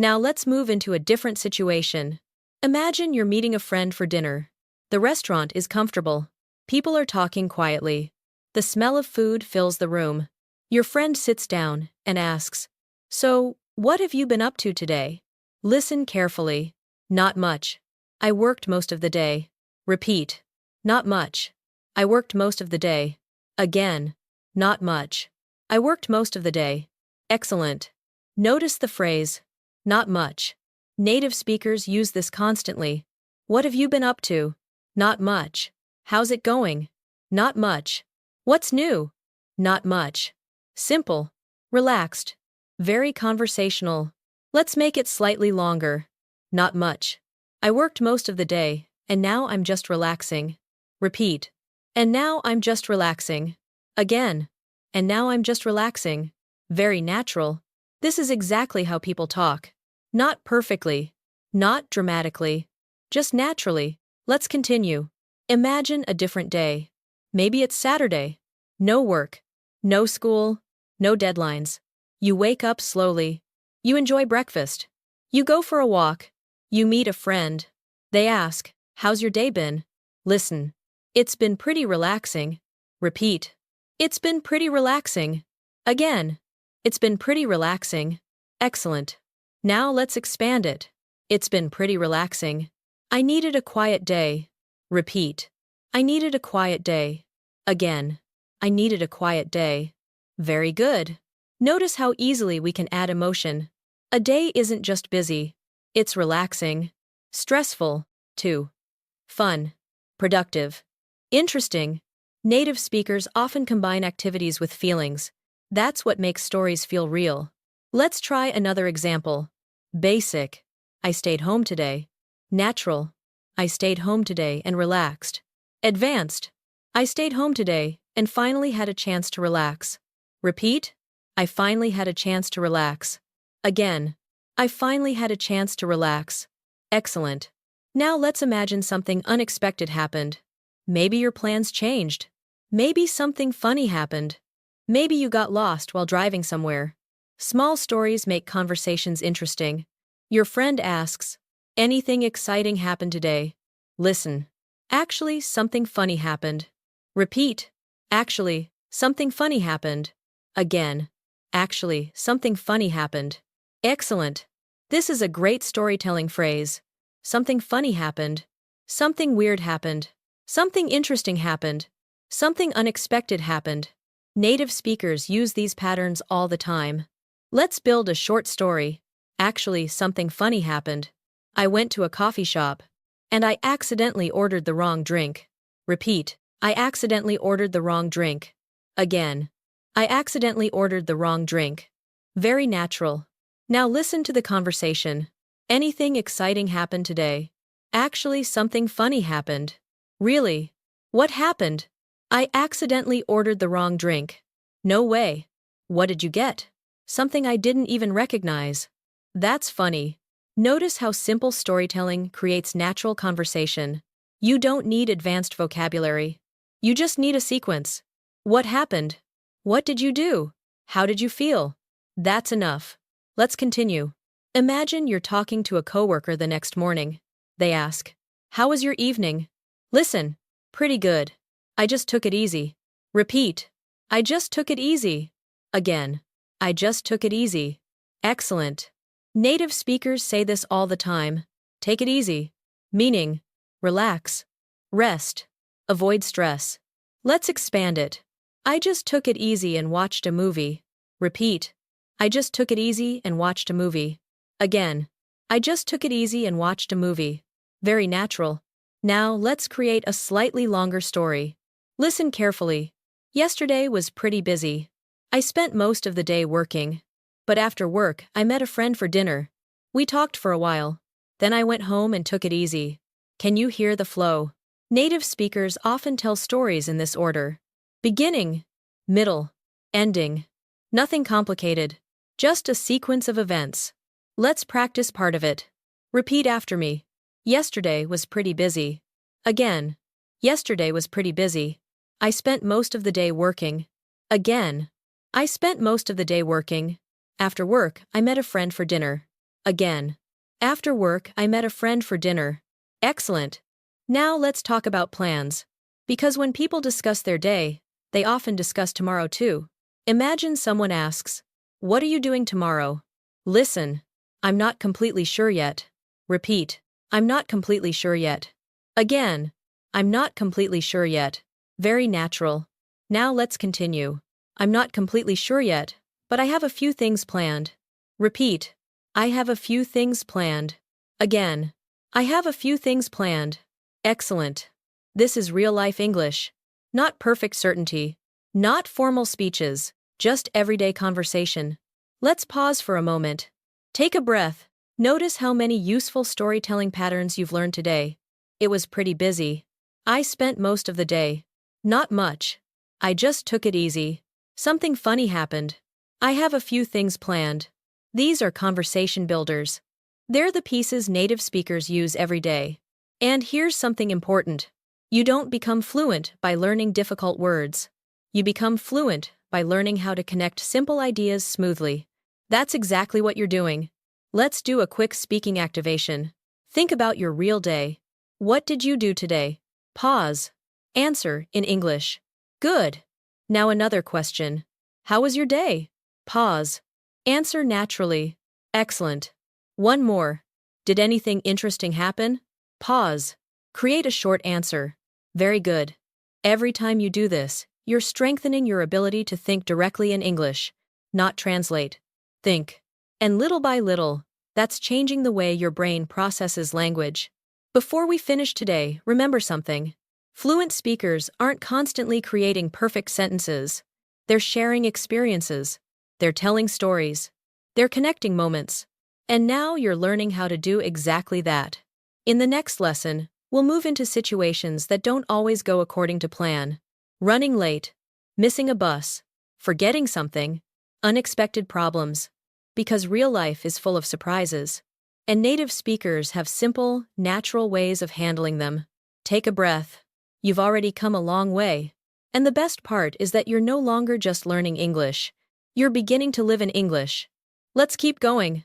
Speaker 1: Now let's move into a different situation. Imagine you're meeting a friend for dinner. The restaurant is comfortable. People are talking quietly. The smell of food fills the room. Your friend sits down and asks, "So, what have you been up to today?" Listen carefully. Not much. I worked most of the day. Repeat. Not much. I worked most of the day. Again. Not much. I worked most of the day. Excellent. Notice the phrase, not much. Native speakers use this constantly. What have you been up to? Not much. How's it going? Not much. What's new? Not much. Simple. Relaxed. Very conversational. Let's make it slightly longer. Not much. I worked most of the day, and now I'm just relaxing. Repeat. And now I'm just relaxing. Again. And now I'm just relaxing. Very natural. This is exactly how people talk. Not perfectly. Not dramatically. Just naturally. Let's continue. Imagine a different day. Maybe it's Saturday. No work. No school. No deadlines. You wake up slowly. You enjoy breakfast. You go for a walk. You meet a friend. They ask, "How's your day been?" Listen. It's been pretty relaxing. Repeat. It's been pretty relaxing. Again. It's been pretty relaxing. Excellent. Now let's expand it. It's been pretty relaxing. I needed a quiet day. Repeat. I needed a quiet day. Again. I needed a quiet day. Very good. Notice how easily we can add emotion. A day isn't just busy. It's relaxing. Stressful, too. Fun. Productive. Interesting. Native speakers often combine activities with feelings. That's what makes stories feel real. Let's try another example. Basic. I stayed home today. Natural. I stayed home today and relaxed. Advanced. I stayed home today and finally had a chance to relax. Repeat. I finally had a chance to relax. Again. I finally had a chance to relax. Excellent. Now let's imagine something unexpected happened. Maybe your plans changed. Maybe something funny happened. Maybe you got lost while driving somewhere. Small stories make conversations interesting. Your friend asks, "Anything exciting happened today?" Listen. Actually, something funny happened. Repeat. Actually, something funny happened. Again. Actually, something funny happened. Excellent. This is a great storytelling phrase. Something funny happened. Something weird happened. Something interesting happened. Something unexpected happened. Native speakers use these patterns all the time. Let's build a short story. Actually, something funny happened. I went to a coffee shop. And I accidentally ordered the wrong drink. Repeat. I accidentally ordered the wrong drink. Again. I accidentally ordered the wrong drink. Very natural. Now listen to the conversation. Anything exciting happened today? Actually, something funny happened. Really? What happened? I accidentally ordered the wrong drink. No way. What did you get? Something I didn't even recognize. That's funny. Notice how simple storytelling creates natural conversation. You don't need advanced vocabulary. You just need a sequence. What happened? What did you do? How did you feel? That's enough. Let's continue. Imagine you're talking to a coworker the next morning. They ask, "How was your evening?" Listen. Pretty good. I just took it easy. Repeat. I just took it easy. Again. I just took it easy. Excellent. Native speakers say this all the time. Take it easy. Meaning, relax. Rest. Avoid stress. Let's expand it. I just took it easy and watched a movie. Repeat. I just took it easy and watched a movie. Again. I just took it easy and watched a movie. Very natural. Now let's create a slightly longer story. Listen carefully. Yesterday was pretty busy. I spent most of the day working. But after work, I met a friend for dinner. We talked for a while. Then I went home and took it easy. Can you hear the flow? Native speakers often tell stories in this order. Beginning, middle, ending. Nothing complicated. Just a sequence of events. Let's practice part of it. Repeat after me. Yesterday was pretty busy. Again. Yesterday was pretty busy. I spent most of the day working. Again. I spent most of the day working. After work, I met a friend for dinner. Again. After work, I met a friend for dinner. Excellent. Now let's talk about plans. Because when people discuss their day, they often discuss tomorrow too. Imagine someone asks, "What are you doing tomorrow?" Listen. I'm not completely sure yet. Repeat. I'm not completely sure yet. Again. I'm not completely sure yet. Very natural. Now let's continue. I'm not completely sure yet, but I have a few things planned. Repeat. I have a few things planned. Again. I have a few things planned. Excellent. This is real-life English. Not perfect certainty. Not formal speeches. Just everyday conversation. Let's pause for a moment. Take a breath. Notice how many useful storytelling patterns you've learned today. It was pretty busy. I spent most of the day. Not much. I just took it easy. Something funny happened. I have a few things planned. These are conversation builders. They're the pieces native speakers use every day. And here's something important. You don't become fluent by learning difficult words. You become fluent by learning how to connect simple ideas smoothly. That's exactly what you're doing. Let's do a quick speaking activation. Think about your real day. What did you do today? Pause. Answer in English. Good. Now another question. How was your day? Pause. Answer naturally. Excellent. One more. Did anything interesting happen? Pause. Create a short answer. Very good. Every time you do this, you're strengthening your ability to think directly in English, not translate. Think. And little by little, that's changing the way your brain processes language. Before we finish today, remember something. Fluent speakers aren't constantly creating perfect sentences. They're sharing experiences. They're telling stories. They're connecting moments. And now you're learning how to do exactly that. In the next lesson, we'll move into situations that don't always go according to plan. Running late, missing a bus, forgetting something, unexpected problems. Because real life is full of surprises. And native speakers have simple, natural ways of handling them. Take a breath. You've already come a long way. And the best part is that you're no longer just learning English. You're beginning to live in English. Let's keep going.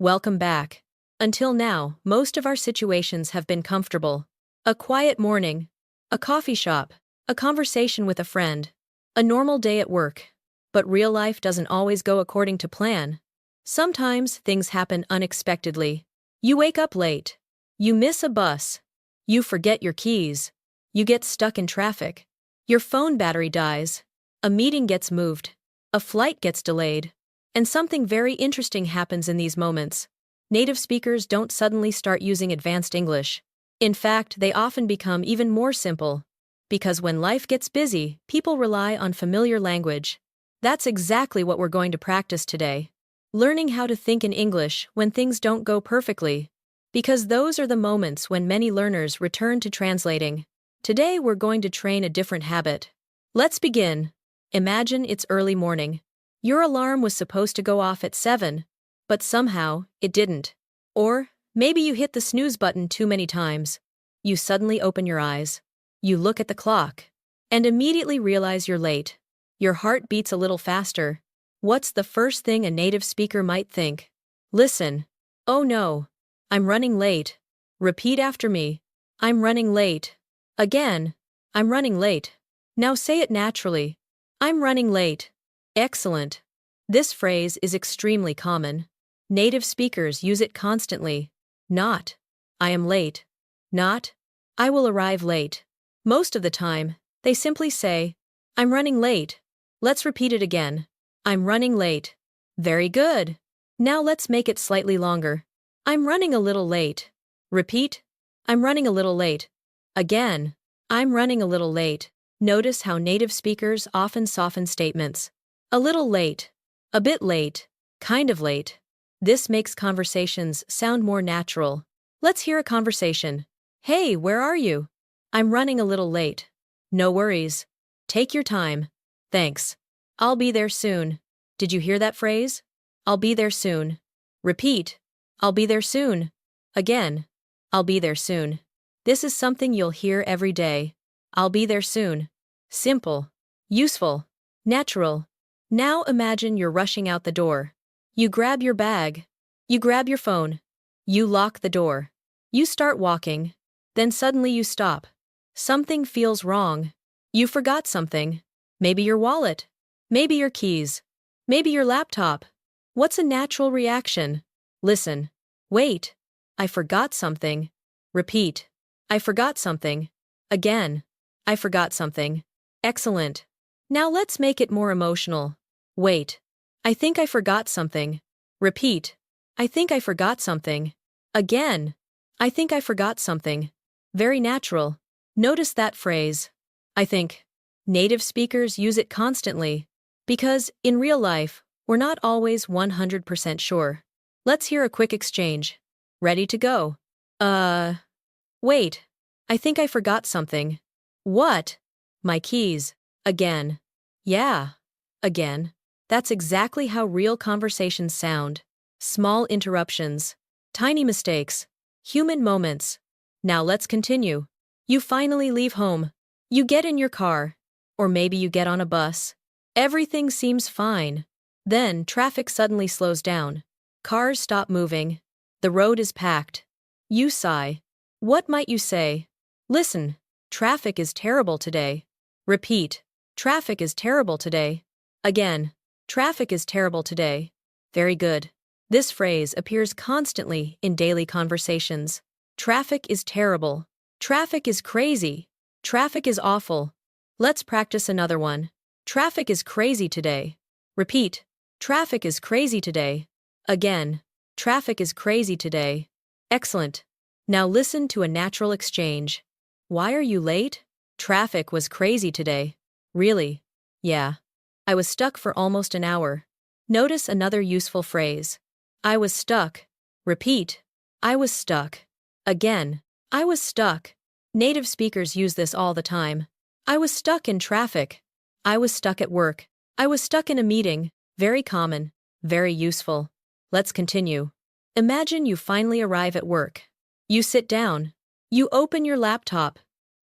Speaker 1: Welcome back. Until now, most of our situations have been comfortable. A quiet morning, a coffee shop, a conversation with a friend, a normal day at work. But real life doesn't always go according to plan. Sometimes things happen unexpectedly. You wake up late. You miss a bus. You forget your keys. You get stuck in traffic. Your phone battery dies. A meeting gets moved. A flight gets delayed. And something very interesting happens in these moments. Native speakers don't suddenly start using advanced English. In fact, they often become even more simple. Because when life gets busy, people rely on familiar language. That's exactly what we're going to practice today. Learning how to think in English when things don't go perfectly. Because those are the moments when many learners return to translating. Today we're going to train a different habit. Let's begin. Imagine it's early morning. Your alarm was supposed to go off at 7, but somehow it didn't. Or maybe you hit the snooze button too many times. You suddenly open your eyes. You look at the clock and immediately realize you're late. Your heart beats a little faster. What's the first thing a native speaker might think? Listen. Oh no. I'm running late. Repeat after me. I'm running late. Again. I'm running late. Now say it naturally. I'm running late. Excellent. This phrase is extremely common. Native speakers use it constantly. Not, I am late. Not, I will arrive late. Most of the time, they simply say, I'm running late. Let's repeat it again. I'm running late. Very good. Now let's make it slightly longer. I'm running a little late. Repeat. I'm running a little late. Again. I'm running a little late. Notice how native speakers often soften statements. A little late. A bit late. Kind of late. This makes conversations sound more natural. Let's hear a conversation. Hey, where are you? I'm running a little late. No worries. Take your time. Thanks. I'll be there soon. Did you hear that phrase? I'll be there soon. Repeat. I'll be there soon. Again. I'll be there soon. This is something you'll hear every day. I'll be there soon. Simple. Useful. Natural. Now imagine you're rushing out the door. You grab your bag. You grab your phone. You lock the door. You start walking. Then suddenly you stop. Something feels wrong. You forgot something. Maybe your wallet. Maybe your keys. Maybe your laptop. What's a natural reaction? Listen. Wait. I forgot something. Repeat. I forgot something. Again. I forgot something. Excellent. Now let's make it more emotional. Wait. I think I forgot something. Repeat. I think I forgot something. Again. I think I forgot something. Very natural. Notice that phrase. I think. Native speakers use it constantly. Because, in real life, we're not always 100% sure. Let's hear a quick exchange. Ready to go. Wait. I think I forgot something. What? My keys. Again. Yeah. Again. That's exactly how real conversations sound. Small interruptions. tiny mistakes, human moments. Now let's continue. You finally leave home. You get in your car. Or maybe you get on a bus. Everything seems fine. Then traffic suddenly slows down. Cars stop moving. The road is packed. You sigh. What might you say? Listen, traffic is terrible today. Repeat. Traffic is terrible today. Again. Traffic is terrible today. Very good. This phrase appears constantly in daily conversations. Traffic is terrible. Traffic is crazy. Traffic is awful. Let's practice another one. Traffic is crazy today. Repeat. Traffic is crazy today. Again. Traffic is crazy today. Excellent. Now listen to a natural exchange. Why are you late? Traffic was crazy today. Really? Yeah. I was stuck for almost an hour. Notice another useful phrase. I was stuck. Repeat. I was stuck. Again. I was stuck. Native speakers use this all the time. I was stuck in traffic. I was stuck at work. I was stuck in a meeting. Very common. Very useful. Let's continue. Imagine you finally arrive at work. You sit down. You open your laptop.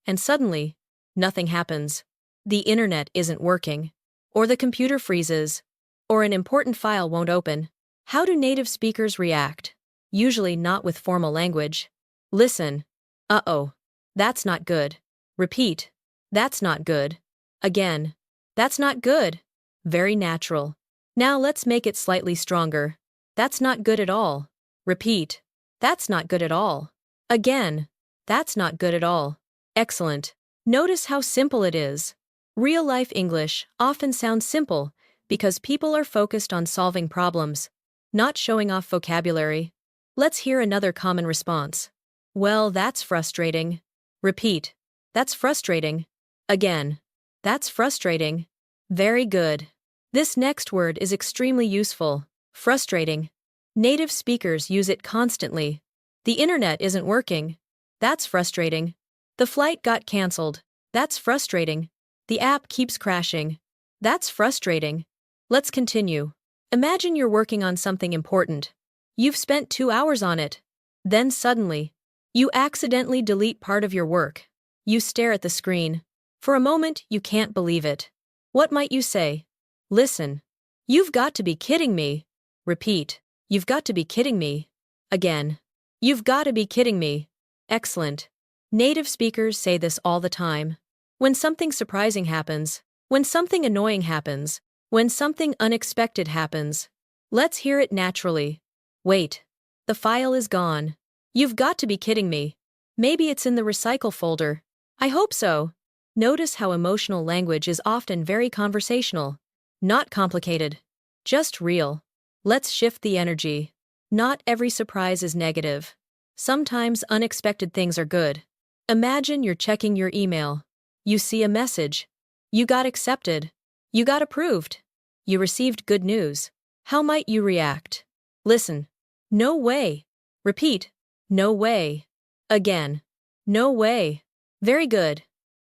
Speaker 1: And suddenly, nothing happens. The internet isn't working. Or the computer freezes. Or an important file won't open. How do native speakers react? Usually not with formal language. Listen. Uh-oh. That's not good. Repeat. That's not good. Again. That's not good. Very natural. Now let's make it slightly stronger. That's not good at all. Repeat. That's not good at all. Again. That's not good at all. Excellent. Notice how simple it is. Real-life English often sounds simple because people are focused on solving problems, not showing off vocabulary. Let's hear another common response. Well, that's frustrating. Repeat. That's frustrating. Again. That's frustrating. Very good. This next word is extremely useful. Frustrating. Native speakers use it constantly. The internet isn't working. That's frustrating. The flight got canceled. That's frustrating. The app keeps crashing. That's frustrating. Let's continue. Imagine you're working on something important. You've spent 2 hours on it. Then suddenly, you accidentally delete part of your work. You stare at the screen. For a moment, you can't believe it. What might you say? Listen. You've got to be kidding me. Repeat. You've got to be kidding me. Again. You've got to be kidding me. Excellent. Native speakers say this all the time. When something surprising happens, when something annoying happens, when something unexpected happens. Let's hear it naturally. Wait. The file is gone. You've got to be kidding me. Maybe it's in the recycle folder. I hope so. Notice how emotional language is often very conversational. Not complicated. Just real. Let's shift the energy. Not every surprise is negative. Sometimes unexpected things are good. Imagine you're checking your email. You see a message. You got accepted. You got approved. You received good news. How might you react? Listen. No way. Repeat. No way. Again. No way. Very good.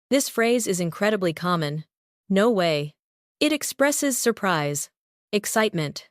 Speaker 1: This phrase is incredibly common. No way. It expresses surprise, excitement,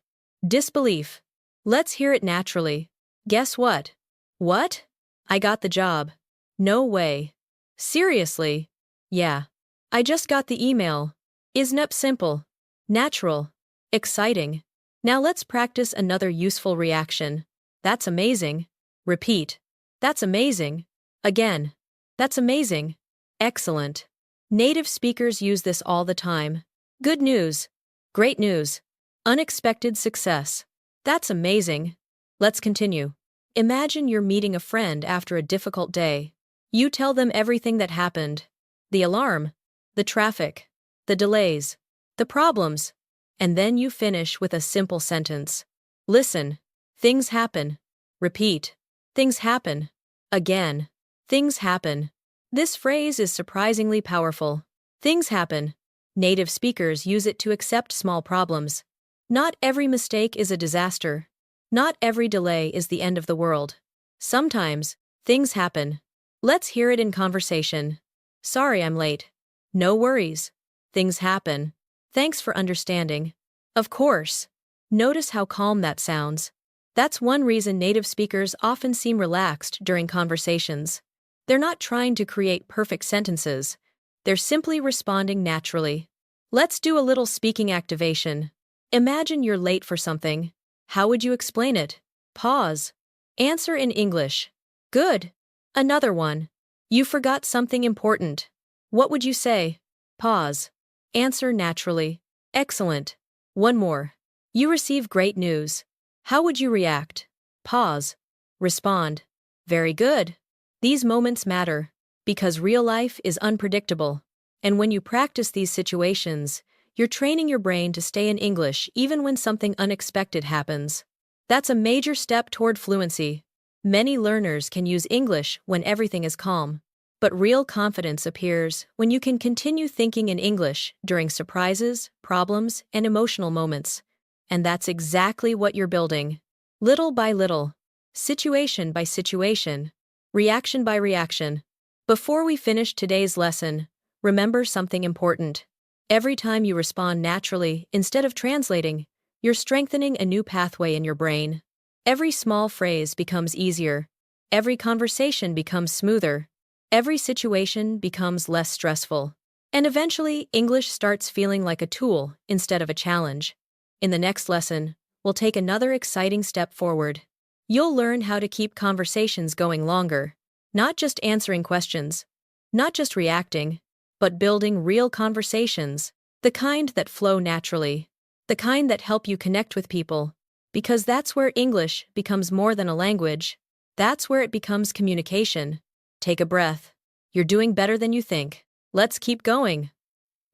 Speaker 1: disbelief. Let's hear it naturally. Guess what? What? I got the job. No way. Seriously? Yeah. I just got the email. Isn't it simple? Natural. Exciting. Now let's practice another useful reaction. That's amazing. Repeat. That's amazing. Again. That's amazing. Excellent. Native speakers use this all the time. Good news. Great news. Unexpected success. That's amazing. Let's continue. Imagine you're meeting a friend after a difficult day. You tell them everything that happened. The alarm. The traffic. The delays. The problems. And then you finish with a simple sentence. Listen. Things happen. Repeat. Things happen. Again. Things happen. This phrase is surprisingly powerful. Things happen. Native speakers use it to accept small problems. Not every mistake is a disaster. Not every delay is the end of the world. Sometimes, things happen. Let's hear it in conversation. Sorry I'm late. No worries. Things happen. Thanks for understanding. Of course. Notice how calm that sounds. That's one reason native speakers often seem relaxed during conversations. They're not trying to create perfect sentences, they're simply responding naturally. Let's do a little speaking activation. Imagine you're late for something. How would you explain it? Pause. Answer in English. Good. Another one. You forgot something important. What would you say? Pause. Answer naturally. Excellent. One more. You receive great news. How would you react? Pause. Respond. Very good. These moments matter because real life is unpredictable. And when you practice these situations, you're training your brain to stay in English even when something unexpected happens. That's a major step toward fluency. Many learners can use English when everything is calm, but real confidence appears when you can continue thinking in English during surprises, problems, and emotional moments. And that's exactly what you're building. Little by little, situation by situation, reaction by reaction. Before we finish today's lesson, remember something important. Every time you respond naturally instead of translating, you're strengthening a new pathway in your brain. Every small phrase becomes easier. Every conversation becomes smoother. Every situation becomes less stressful. And eventually, English starts feeling like a tool instead of a challenge. In the next lesson, we'll take another exciting step forward. You'll learn how to keep conversations going longer, not just answering questions, not just reacting, but building real conversations, the kind that flow naturally, the kind that help you connect with people, because that's where English becomes more than a language. That's where it becomes communication. Take a breath. You're doing better than you think. Let's keep going.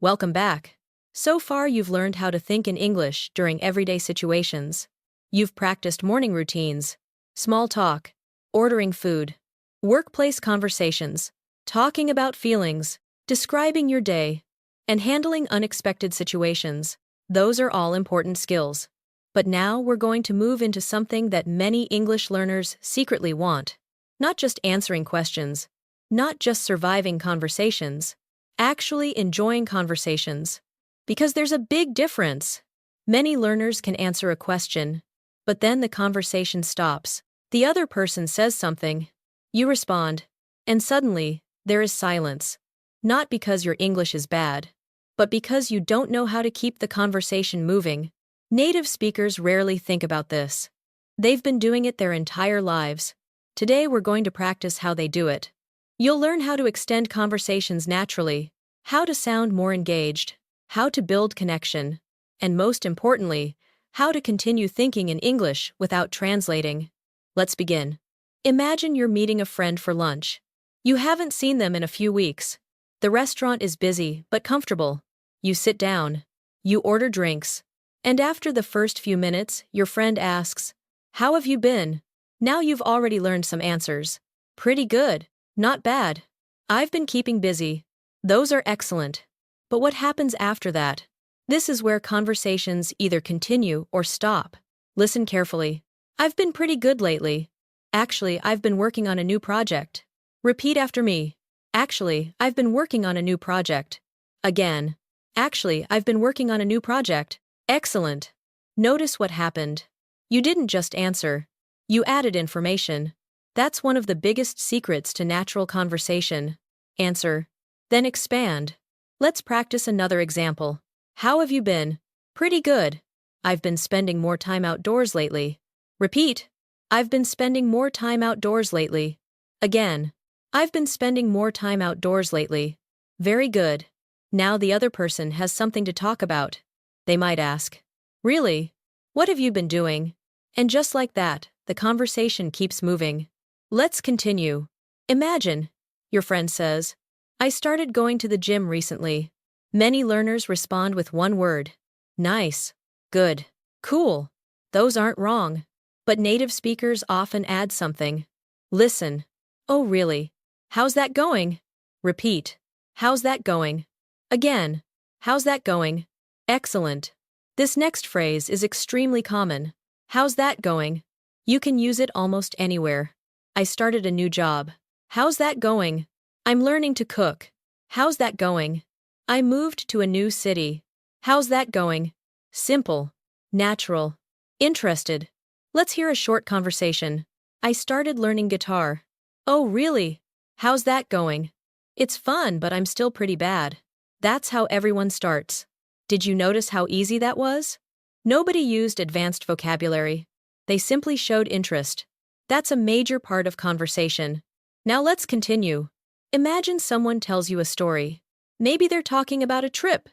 Speaker 1: Welcome back. So far, you've learned how to think in English during everyday situations. You've practiced morning routines, small talk, ordering food, workplace conversations, talking about feelings, describing your day, and handling unexpected situations. Those are all important skills. But now we're going to move into something that many English learners secretly want. Not just answering questions, not just surviving conversations, actually enjoying conversations. Because there's a big difference. Many learners can answer a question, but then the conversation stops. The other person says something, you respond, and suddenly, there is silence. Not because your English is bad, but because you don't know how to keep the conversation moving. Native speakers rarely think about this. They've been doing it their entire lives. Today we're going to practice how they do it. You'll learn how to extend conversations naturally, how to sound more engaged, how to build connection, and most importantly, how to continue thinking in English without translating. Let's begin. Imagine you're meeting a friend for lunch. You haven't seen them in a few weeks. The restaurant is busy but comfortable. You sit down. You order drinks. And after the first few minutes, your friend asks, "How have you been?" Now you've already learned some answers. Pretty good. Not bad. I've been keeping busy. Those are excellent. But what happens after that? This is where conversations either continue or stop. Listen carefully. I've been pretty good lately. Actually, I've been working on a new project. Repeat after me. Actually, I've been working on a new project. Again. Actually, I've been working on a new project. Excellent. Notice what happened. You didn't just answer. You added information. That's one of the biggest secrets to natural conversation. Answer. Then expand. Let's practice another example. How have you been? Pretty good. I've been spending more time outdoors lately. Repeat. I've been spending more time outdoors lately. Again. I've been spending more time outdoors lately. Very good. Now the other person has something to talk about. They might ask, "Really? What have you been doing?" And just like that, the conversation keeps moving. Let's continue. Imagine, your friend says, "I started going to the gym recently." Many learners respond with one word. Nice. Good. Cool. Those aren't wrong. But native speakers often add something. Listen. Oh, really? How's that going? Repeat. How's that going? Again. How's that going? Excellent. This next phrase is extremely common. How's that going? You can use it almost anywhere. I started a new job. How's that going? I'm learning to cook. How's that going? I moved to a new city. How's that going? Simple. Natural. Interested. Let's hear a short conversation. I started learning guitar. Oh, really? How's that going? It's fun, but I'm still pretty bad. That's how everyone starts. Did you notice how easy that was? Nobody used advanced vocabulary. They simply showed interest. That's a major part of conversation. Now let's continue. Imagine someone tells you a story. Maybe they're talking about a trip.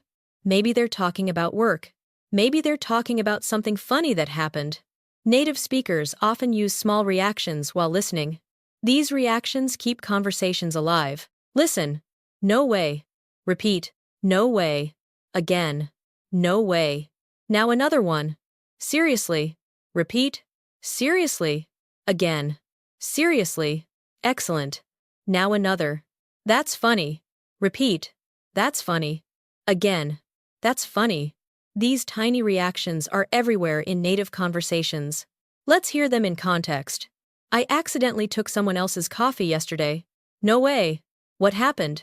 Speaker 1: Maybe they're talking about work. Maybe they're talking about something funny that happened. Native speakers often use small reactions while listening. These reactions keep conversations alive. Listen. No way. Repeat. No way. Again. No way. Now another one. Seriously. Repeat. Seriously. Again. Seriously. Excellent. Now another. That's funny. Repeat. That's funny. Again. That's funny. These tiny reactions are everywhere in native conversations. Let's hear them in context. I accidentally took someone else's coffee yesterday. No way. What happened?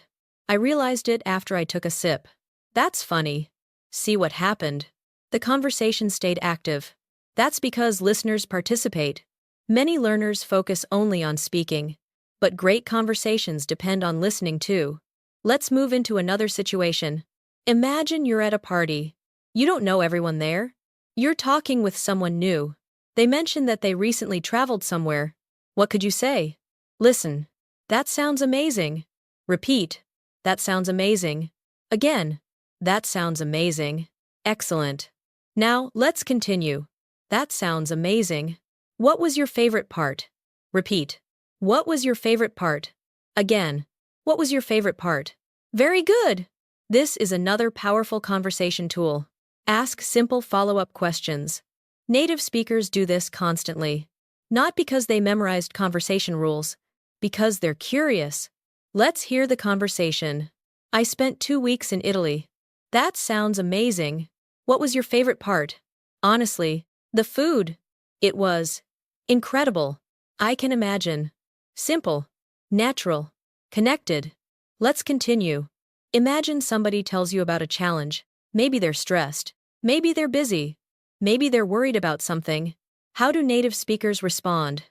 Speaker 1: I realized it after I took a sip. That's funny. See what happened? The conversation stayed active. That's because listeners participate. Many learners focus only on speaking, but great conversations depend on listening too. Let's move into another situation. Imagine you're at a party. You don't know everyone there. You're talking with someone new. They mention that they recently traveled somewhere. What could you say? Listen. That sounds amazing. Repeat. That sounds amazing. Again. That sounds amazing. Excellent. Now, let's continue. That sounds amazing. What was your favorite part? Repeat. What was your favorite part? Again. What was your favorite part? Very good. This is another powerful conversation tool. Ask simple follow-up questions. Native speakers do this constantly. Not because they memorized conversation rules, because they're curious. Let's hear the conversation. I spent 2 weeks in Italy. That sounds amazing. What was your favorite part? Honestly, the food. It was incredible. I can imagine. Simple. Natural. Connected. Let's continue. Imagine somebody tells you about a challenge. Maybe they're stressed. Maybe they're busy. Maybe they're worried about something. How do native speakers respond?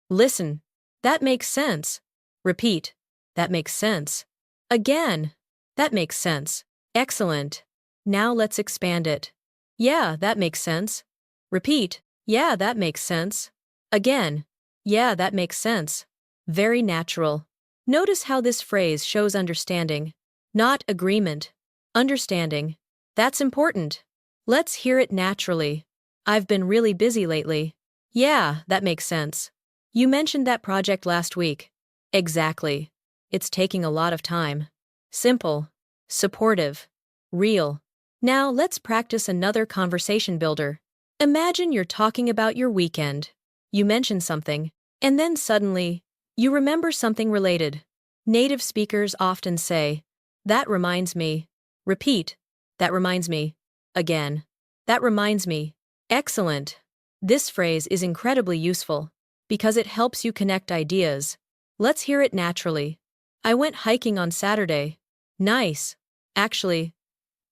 Speaker 1: Listen. That makes sense. Repeat. That makes sense. Again. That makes sense. Excellent. Now let's expand it. Yeah, that makes sense. Repeat. Yeah, that makes sense. Again. Yeah, that makes sense. Very natural. Notice how this phrase shows understanding, not agreement. Understanding. That's important. Let's hear it naturally. I've been really busy lately. Yeah, that makes sense. You mentioned that project last week. Exactly. It's taking a lot of time. Simple. Supportive. Real. Now let's practice another conversation builder. Imagine you're talking about your weekend. You mention something, and then suddenly, you remember something related. Native speakers often say, that reminds me. Repeat. That reminds me. Again. That reminds me. Excellent. This phrase is incredibly useful because it helps you connect ideas. Let's hear it naturally. I went hiking on Saturday. Nice. Actually,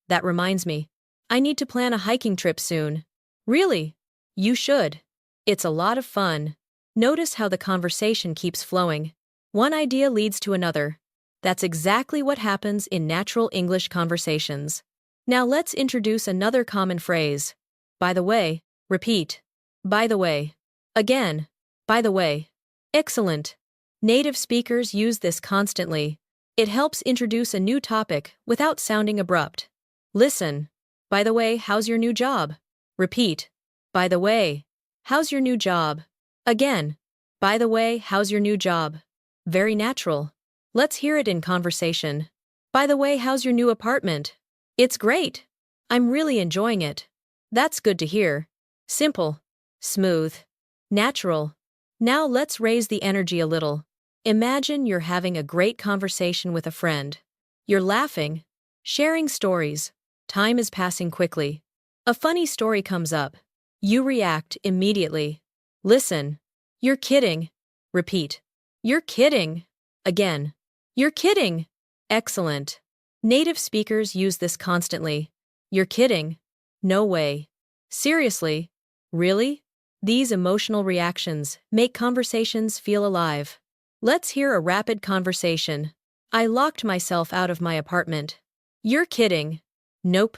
Speaker 1: that reminds me. I need to plan a hiking trip soon. Really? You should. It's a lot of fun. Notice how the conversation keeps flowing. One idea leads to another. That's exactly what happens in natural English conversations. Now let's introduce another common phrase. By the way. Repeat. By the way. Again. By the way. Excellent. Native speakers use this constantly. It helps introduce a new topic without sounding abrupt. Listen. By the way, how's your new job? Repeat. By the way. How's your new job? Again. By the way, how's your new job? Very natural. Let's hear it in conversation. By the way, how's your new apartment? It's great. I'm really enjoying it. That's good to hear. Simple. Smooth. Natural. Now let's raise the energy a little. Imagine you're having a great conversation with a friend. You're laughing, sharing stories. Time is passing quickly. A funny story comes up. You react immediately. Listen. You're kidding. Repeat. You're kidding. Again. You're kidding. Excellent. Native speakers use this constantly. You're kidding. No way. Seriously? Really? These emotional reactions make conversations feel alive. Let's hear a rapid conversation. I locked myself out of my apartment. You're kidding. Nope.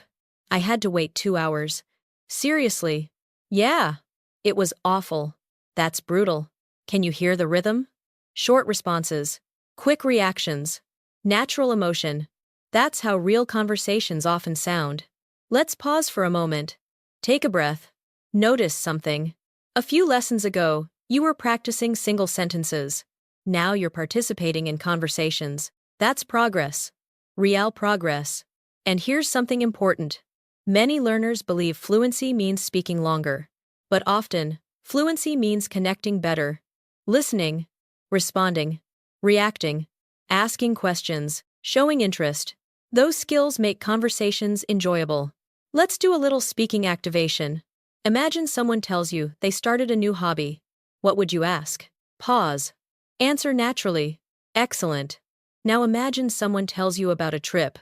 Speaker 1: I had to wait 2 hours. Seriously? Yeah. It was awful. That's brutal. Can you hear the rhythm? Short responses. Quick reactions. Natural emotion. That's how real conversations often sound. Let's pause for a moment. Take a breath. Notice something. A few lessons ago, you were practicing single sentences. Now you're participating in conversations. That's progress. Real progress. And here's something important. Many learners believe fluency means speaking longer. But often, fluency means connecting better. Listening, responding, reacting, asking questions, showing interest. Those skills make conversations enjoyable. Let's do a little speaking activation. Imagine someone tells you they started a new hobby. What would you ask? Pause. Answer naturally. Excellent. Now imagine someone tells you about a trip.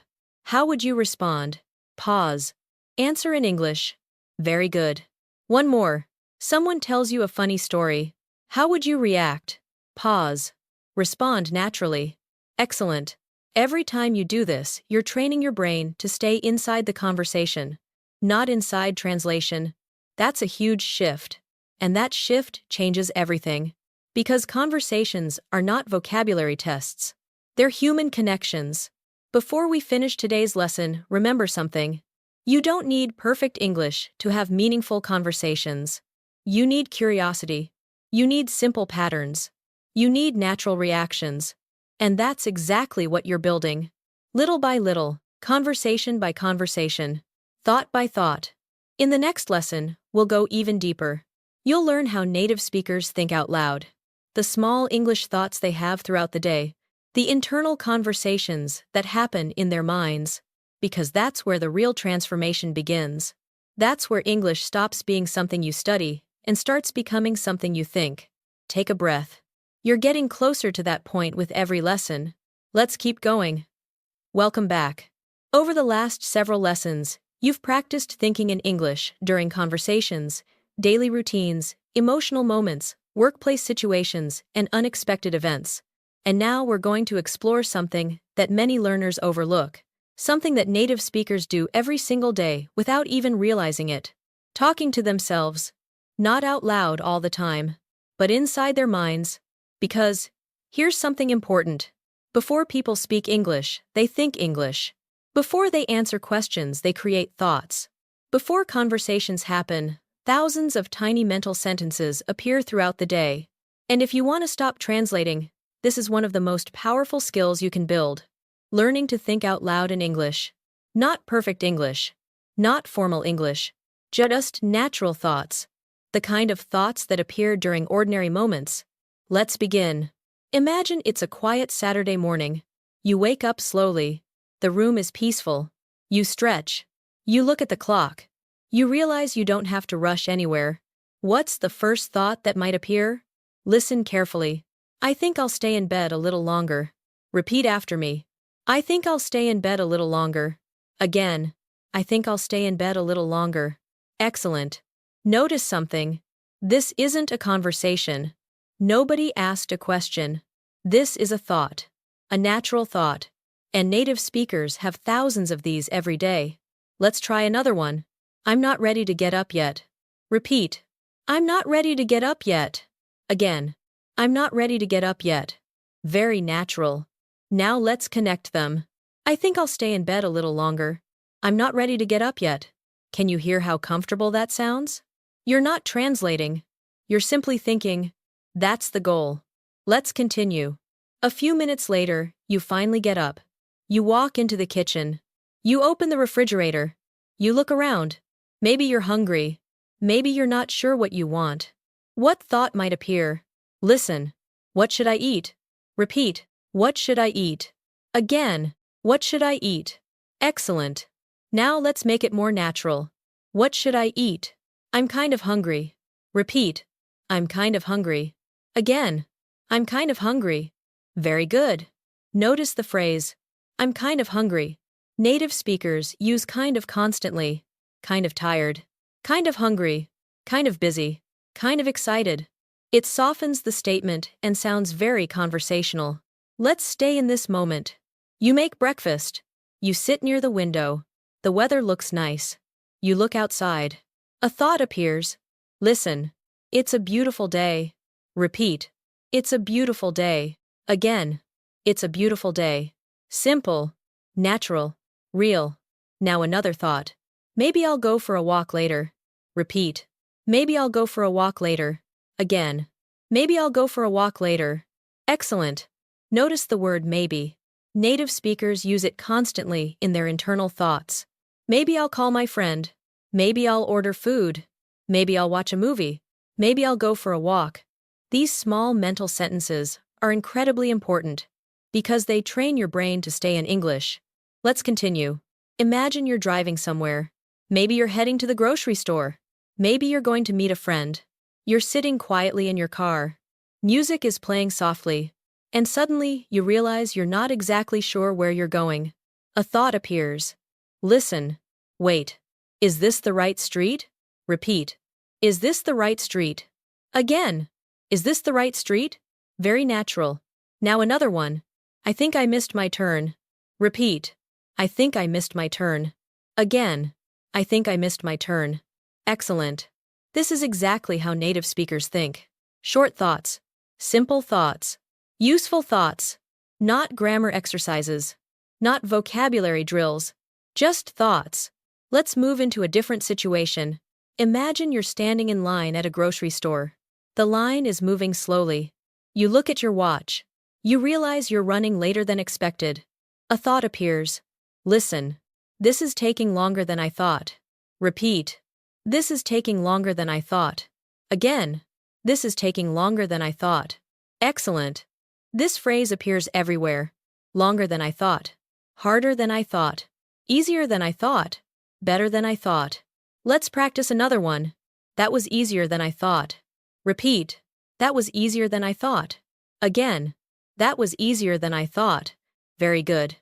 Speaker 1: How would you respond? Pause. Answer in English. Very good. One more. Someone tells you a funny story. How would you react? Pause. Respond naturally. Excellent. Every time you do this, you're training your brain to stay inside the conversation, not inside translation. That's a huge shift. And that shift changes everything. Because conversations are not vocabulary tests. They're human connections. Before we finish today's lesson, remember something. You don't need perfect English to have meaningful conversations. You need curiosity. You need simple patterns. You need natural reactions. And that's exactly what you're building. Little by little, conversation by conversation, thought by thought. In the next lesson, we'll go even deeper. You'll learn how native speakers think out loud, the small English thoughts they have throughout the day, the internal conversations that happen in their minds, because that's where the real transformation begins. That's where English stops being something you study and starts becoming something you think. Take a breath. You're getting closer to that point with every lesson. Let's keep going. Welcome back. Over the last several lessons, you've practiced thinking in English during conversations, daily routines, emotional moments, workplace situations, and unexpected events. And now we're going to explore something that many learners overlook, something that native speakers do every single day without even realizing it. Talking to themselves. Not out loud all the time, but inside their minds. Because, here's something important. Before people speak English, they think English. Before they answer questions, they create thoughts. Before conversations happen, thousands of tiny mental sentences appear throughout the day. And if you want to stop translating, this is one of the most powerful skills you can build. Learning to think out loud in English. Not perfect English. Not formal English. Just natural thoughts. The kind of thoughts that appear during ordinary moments. Let's begin. Imagine it's a quiet Saturday morning. You wake up slowly. The room is peaceful. You stretch. You look at the clock. You realize you don't have to rush anywhere. What's the first thought that might appear? Listen carefully. I think I'll stay in bed a little longer. Repeat after me. I think I'll stay in bed a little longer. Again. I think I'll stay in bed a little longer. Excellent. Notice something. This isn't a conversation. Nobody asked a question. This is a thought. A natural thought. And native speakers have thousands of these every day. Let's try another one. I'm not ready to get up yet. Repeat. I'm not ready to get up yet. Again. I'm not ready to get up yet. Very natural. Now let's connect them. I think I'll stay in bed a little longer. I'm not ready to get up yet. Can you hear how comfortable that sounds? You're not translating. You're simply thinking. That's the goal. Let's continue. A few minutes later, you finally get up. You walk into the kitchen. You open the refrigerator. You look around. Maybe you're hungry. Maybe you're not sure what you want. What thought might appear? Listen. What should I eat? Repeat. What should I eat? Again. What should I eat? Excellent. Now let's make it more natural. What should I eat? I'm kind of hungry. Repeat. I'm kind of hungry. Again. I'm kind of hungry. Very good. Notice the phrase, I'm kind of hungry. Native speakers use kind of constantly. Kind of tired. Kind of hungry. Kind of busy. kind of excited. It softens the statement and sounds very conversational. Let's stay in this moment. You make breakfast. You sit near the window. The weather looks nice. You look outside. A thought appears. Listen. It's a beautiful day. Repeat. It's a beautiful day. Again. It's a beautiful day. Simple. Natural. Real. Now another thought. Maybe I'll go for a walk later. Repeat. Maybe I'll go for a walk later. Again. Maybe I'll go for a walk later. Excellent. Notice the word maybe. Native speakers use it constantly in their internal thoughts. Maybe I'll call my friend. Maybe I'll order food. Maybe I'll watch a movie. Maybe I'll go for a walk. These small mental sentences are incredibly important because they train your brain to stay in English. Let's continue. Imagine you're driving somewhere. Maybe you're heading to the grocery store. Maybe you're going to meet a friend. You're sitting quietly in your car. Music is playing softly, and suddenly you realize you're not exactly sure where you're going. A thought appears. Listen. Wait. Is this the right street? Repeat. Is this the right street? Again. Is this the right street? Very natural. Now another one. I think I missed my turn. Repeat. I think I missed my turn. Again. I think I missed my turn. Excellent. This is exactly how native speakers think. Short thoughts. Simple thoughts. Useful thoughts. Not grammar exercises. Not vocabulary drills. Just thoughts. Let's move into a different situation. Imagine you're standing in line at a grocery store. The line is moving slowly. You look at your watch. You realize you're running later than expected. A thought appears. Listen. This is taking longer than I thought. Repeat. This is taking longer than I thought. Again. This is taking longer than I thought. Excellent. This phrase appears everywhere. Longer than I thought. Harder than I thought. Easier than I thought. Better than I thought. Let's practice another one. That was easier than I thought. Repeat. That was easier than I thought. Again. That was easier than I thought. Very good.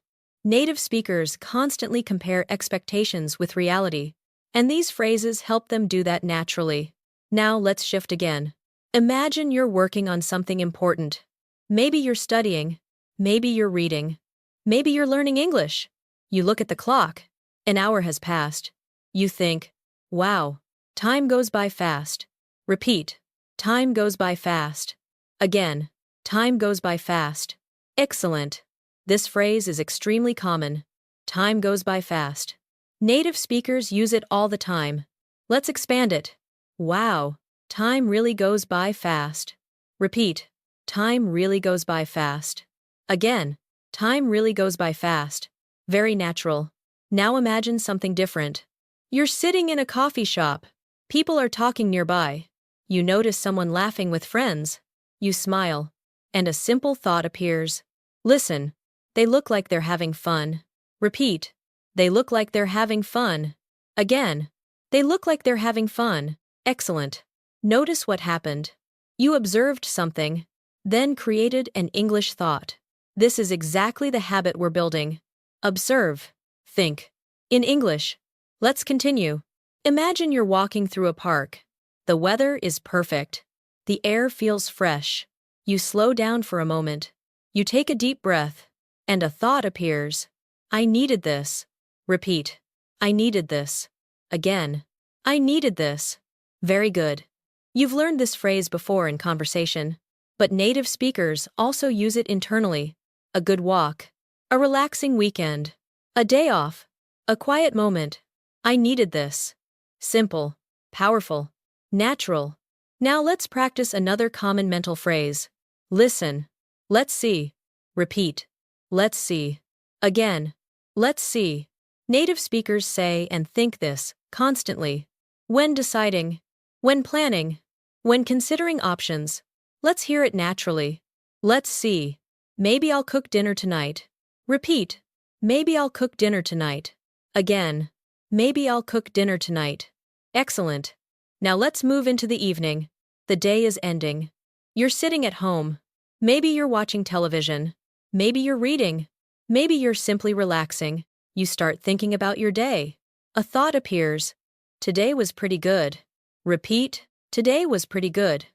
Speaker 1: Native speakers constantly compare expectations with reality, and these phrases help them do that naturally. Now let's shift again. Imagine you're working on something important. Maybe you're studying. Maybe you're reading. Maybe you're learning English. You look at the clock. An hour has passed. You think, wow, time goes by fast. Repeat. Time goes by fast. Again. Time goes by fast. Excellent. This phrase is extremely common. Time goes by fast. Native speakers use it all the time. Let's expand it. Wow, time really goes by fast. Repeat. Time really goes by fast. Again. Time really goes by fast. Very natural. Now imagine something different. You're sitting in a coffee shop. People are talking nearby. You notice someone laughing with friends. You smile. And a simple thought appears. Listen. They look like they're having fun. Repeat. They look like they're having fun. Again. They look like they're having fun. Excellent. Notice what happened. You observed something, then created an English thought. This is exactly the habit we're building. Observe. Think. In English. Let's continue. Imagine you're walking through a park. The weather is perfect. The air feels fresh. You slow down for a moment. You take a deep breath. And a thought appears. I needed this. Repeat. I needed this. Again. I needed this. Very good. You've learned this phrase before in conversation, but native speakers also use it internally. A good walk. A relaxing weekend. A day off. A quiet moment. I needed this. Simple. Powerful. Natural. Now let's practice another common mental phrase. Listen. Let's see. Repeat. Let's see. Again. Let's see. Native speakers say and think this constantly. When deciding. When planning. When considering options. Let's hear it naturally. Let's see. Maybe I'll cook dinner tonight. Repeat. Maybe I'll cook dinner tonight. Again. Maybe I'll cook dinner tonight. Excellent. Now let's move into the evening. The day is ending. You're sitting at home. Maybe you're watching television. Maybe you're reading. Maybe you're simply relaxing. You start thinking about your day. A thought appears. Today was pretty good. Repeat. Today was pretty good.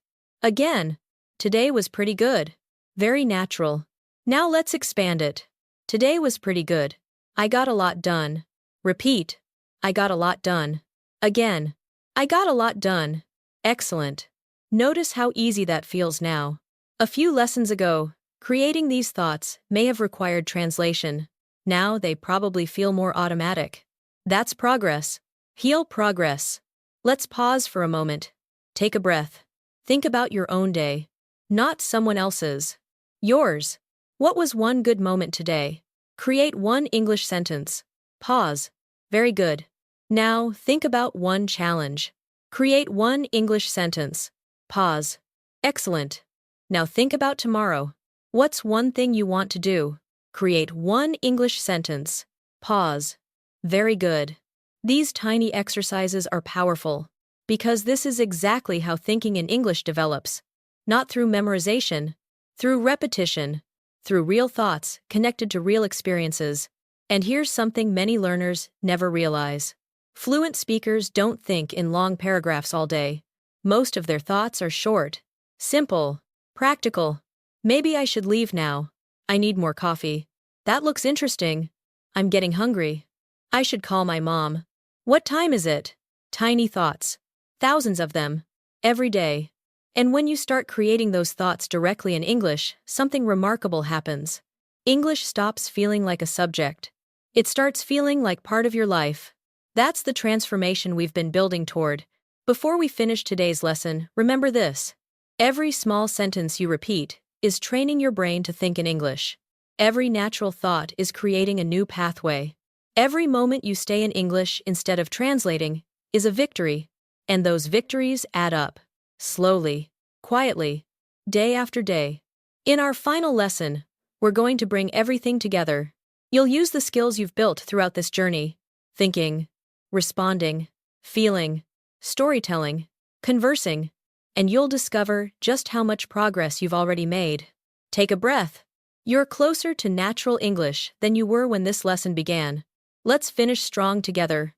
Speaker 1: Again. Today was pretty good. Very natural. Now let's expand it. Today was pretty good. I got a lot done. Repeat. I got a lot done. Again. I got a lot done. Excellent. Notice how easy that feels now. A few lessons ago, creating these thoughts may have required translation. Now they probably feel more automatic. That's progress. Heal progress. Let's pause for a moment. Take a breath. Think about your own day. Not someone else's. Yours. What was one good moment today? Create one English sentence. Pause. Very good. Now, think about one challenge. Create one English sentence. Pause. Excellent. Now think about tomorrow. What's one thing you want to do? Create one English sentence. Pause. Very good. These tiny exercises are powerful, because this is exactly how thinking in English develops. Not through memorization, through repetition, through real thoughts connected to real experiences. And here's something many learners never realize. Fluent speakers don't think in long paragraphs all day. Most of their thoughts are short, simple, practical. Maybe I should leave now. I need more coffee. That looks interesting. I'm getting hungry. I should call my mom. What time is it? Tiny thoughts. Thousands of them. Every day. And when you start creating those thoughts directly in English, something remarkable happens. English stops feeling like a subject. It starts feeling like part of your life. That's the transformation we've been building toward. Before we finish today's lesson, remember this. Every small sentence you repeat is training your brain to think in English. Every natural thought is creating a new pathway. Every moment you stay in English instead of translating is a victory. And those victories add up. Slowly, quietly, day after day. In our final lesson, we're going to bring everything together. You'll use the skills you've built throughout this journey. Thinking, responding, feeling, storytelling, conversing, and you'll discover just how much progress you've already made. Take a breath. You're closer to natural English than you were when this lesson began. Let's finish strong together.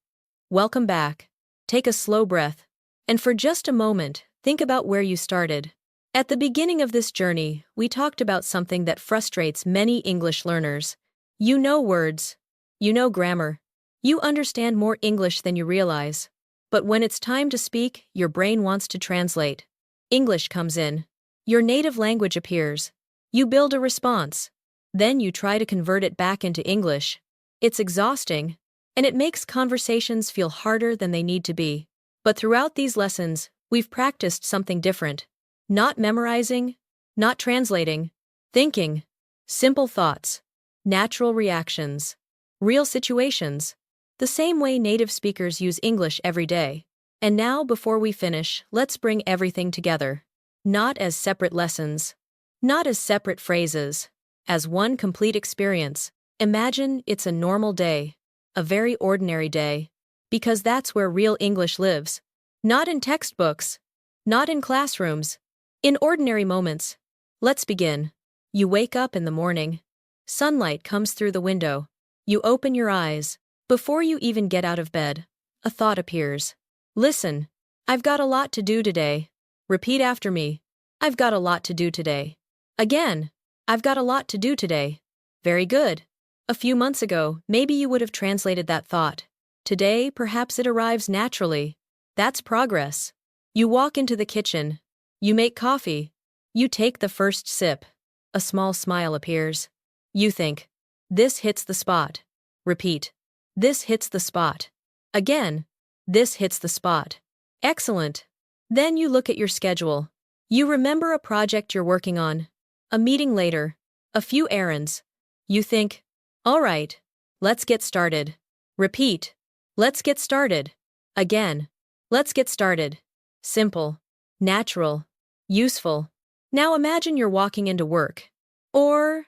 Speaker 1: Welcome back. Take a slow breath. And for just a moment, think about where you started. At the beginning of this journey, we talked about something that frustrates many English learners. You know words. You know grammar. You understand more English than you realize. But when it's time to speak, your brain wants to translate. English comes in. Your native language appears. You build a response. Then you try to convert it back into English. It's exhausting, and it makes conversations feel harder than they need to be. But throughout these lessons, we've practiced something different. Not memorizing, not translating, thinking. Simple thoughts, natural reactions, real situations. The same way native speakers use English every day. And now, before we finish, let's bring everything together. Not as separate lessons. Not as separate phrases. As one complete experience. Imagine it's a normal day. A very ordinary day. Because that's where real English lives. Not in textbooks. Not in classrooms. In ordinary moments. Let's begin. You wake up in the morning. Sunlight comes through the window. You open your eyes. Before you even get out of bed, a thought appears. Listen. I've got a lot to do today. Repeat after me. I've got a lot to do today. Again. I've got a lot to do today. Very good. A few months ago, maybe you would have translated that thought. Today, perhaps it arrives naturally. That's progress. You walk into the kitchen. You make coffee. You take the first sip. A small smile appears. You think, this hits the spot. Repeat. This hits the spot. Again. This hits the spot. Excellent. Then you look at your schedule. You remember a project you're working on. A meeting later. A few errands. You think, all right, let's get started. Repeat. Let's get started. Again. Let's get started. Simple. Natural. Useful. Now imagine you're walking into work. Or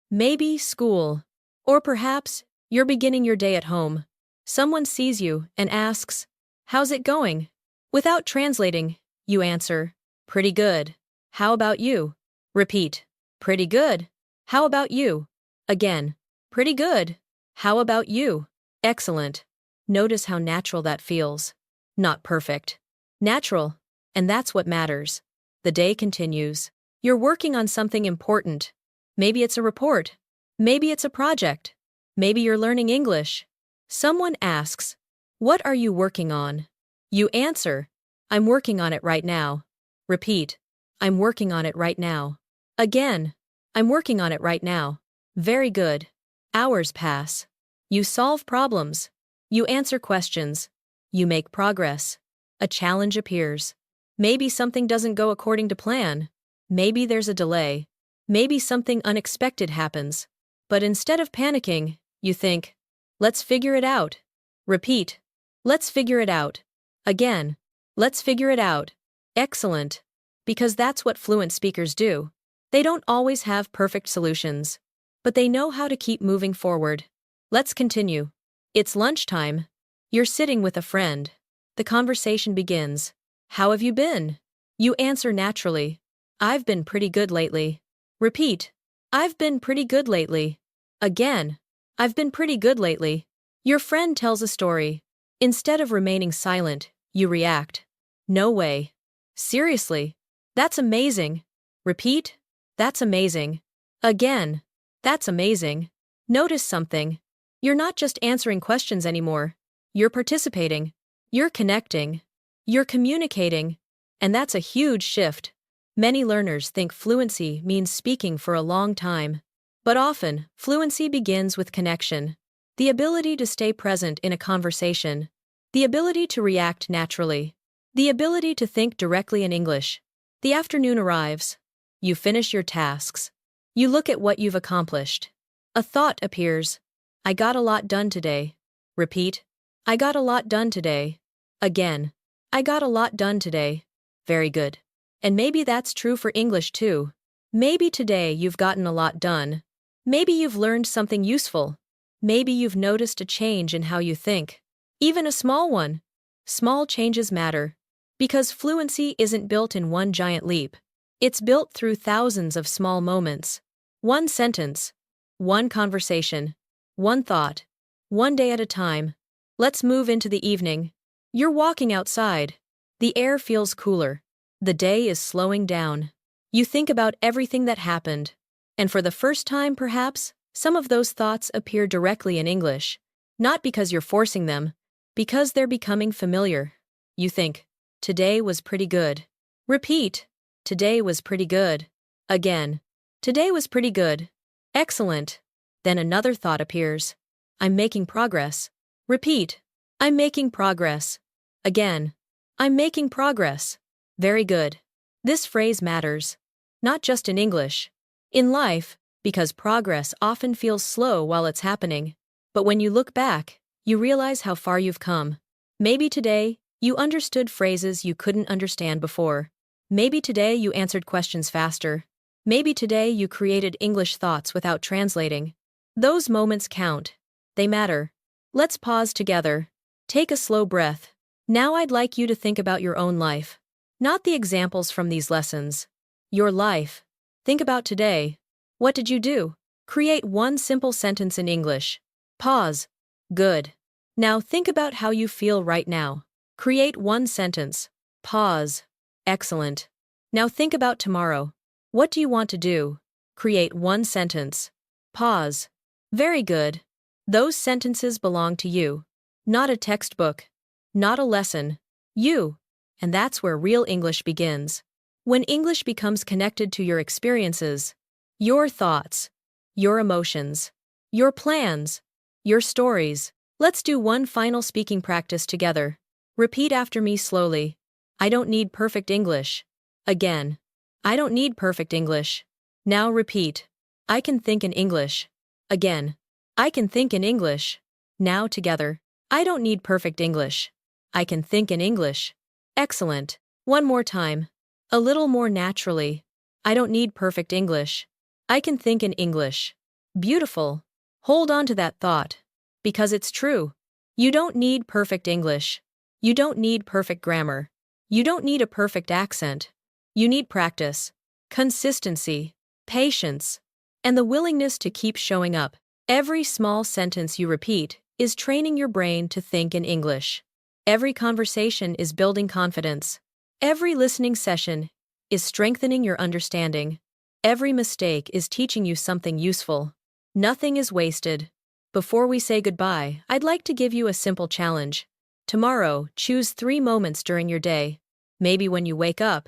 Speaker 1: maybe school. Or perhaps you're beginning your day at home. Someone sees you and asks, how's it going? Without translating, you answer, pretty good. How about you? Repeat. Pretty good. How about you? Again. Pretty good. How about you? Excellent. Notice how natural that feels. Not perfect. Natural. And that's what matters. The day continues. You're working on something important. Maybe it's a report. Maybe it's a project. Maybe you're learning English. Someone asks, "What are you working on?" You answer, "I'm working on it right now." Repeat, "I'm working on it right now." Again, "I'm working on it right now." Very good. Hours pass. You solve problems. You answer questions. You make progress. A challenge appears. Maybe something doesn't go according to plan. Maybe there's a delay. Maybe something unexpected happens. But instead of panicking, you think, "Let's figure it out." Repeat, "Let's figure it out." Again, "Let's figure it out." Excellent. Because that's what fluent speakers do. They don't always have perfect solutions, but they know how to keep moving forward. Let's continue. It's lunchtime. You're sitting with a friend. The conversation begins. "How have you been?" You answer naturally, "I've been pretty good lately." Repeat, "I've been pretty good lately." Again, "I've been pretty good lately." Your friend tells a story. Instead of remaining silent, you react, "No way." "Seriously? That's amazing." Repeat, "That's amazing." Again, "That's amazing." Notice something. You're not just answering questions anymore. You're participating. You're connecting. You're communicating. And that's a huge shift. Many learners think fluency means speaking for a long time. But often, fluency begins with connection. The ability to stay present in a conversation. The ability to react naturally. The ability to think directly in English. The afternoon arrives. You finish your tasks. You look at what you've accomplished. A thought appears. "I got a lot done today." Repeat, "I got a lot done today." Again, "I got a lot done today." Very good. And maybe that's true for English too. Maybe today you've gotten a lot done. Maybe you've learned something useful. Maybe you've noticed a change in how you think. Even a small one. Small changes matter. Because fluency isn't built in one giant leap. It's built through thousands of small moments. One sentence. One conversation. One thought. One day at a time. Let's move into the evening. You're walking outside. The air feels cooler. The day is slowing down. You think about everything that happened. And for the first time, perhaps, some of those thoughts appear directly in English. Not because you're forcing them, because they're becoming familiar. You think, "Today was pretty good." Repeat, "Today was pretty good." Again, "Today was pretty good." Excellent. Then another thought appears. "I'm making progress." Repeat, "I'm making progress." Again, "I'm making progress." Very good. This phrase matters. Not just in English. In life, because progress often feels slow while it's happening. But when you look back, you realize how far you've come. Maybe today, you understood phrases you couldn't understand before. Maybe today you answered questions faster. Maybe today you created English thoughts without translating. Those moments count. They matter. Let's pause together. Take a slow breath. Now I'd like you to think about your own life. Not the examples from these lessons. Your life. Think about today. What did you do? Create one simple sentence in English. Pause. Good. Now think about how you feel right now. Create one sentence. Pause. Excellent. Now think about tomorrow. What do you want to do? Create one sentence. Pause. Very good. Those sentences belong to you. Not a textbook. Not a lesson. You. And that's where real English begins. When English becomes connected to your experiences, your thoughts, your emotions, your plans, your stories. Let's do one final speaking practice together. Repeat after me slowly. I don't need perfect English. Again. I don't need perfect English. Now repeat. I can think in English. Again. I can think in English. Now together. I don't need perfect English. I can think in English. Excellent. One more time. A little more naturally. I don't need perfect English. I can think in English. Beautiful. Hold on to that thought. Because it's true. You don't need perfect English. You don't need perfect grammar. You don't need a perfect accent. You need practice, consistency, patience, and the willingness to keep showing up. Every small sentence you repeat is training your brain to think in English. Every conversation is building confidence. Every listening session is strengthening your understanding. Every mistake is teaching you something useful. Nothing is wasted. Before we say goodbye, I'd like to give you a simple challenge. Tomorrow, choose 3 moments during your day. Maybe when you wake up.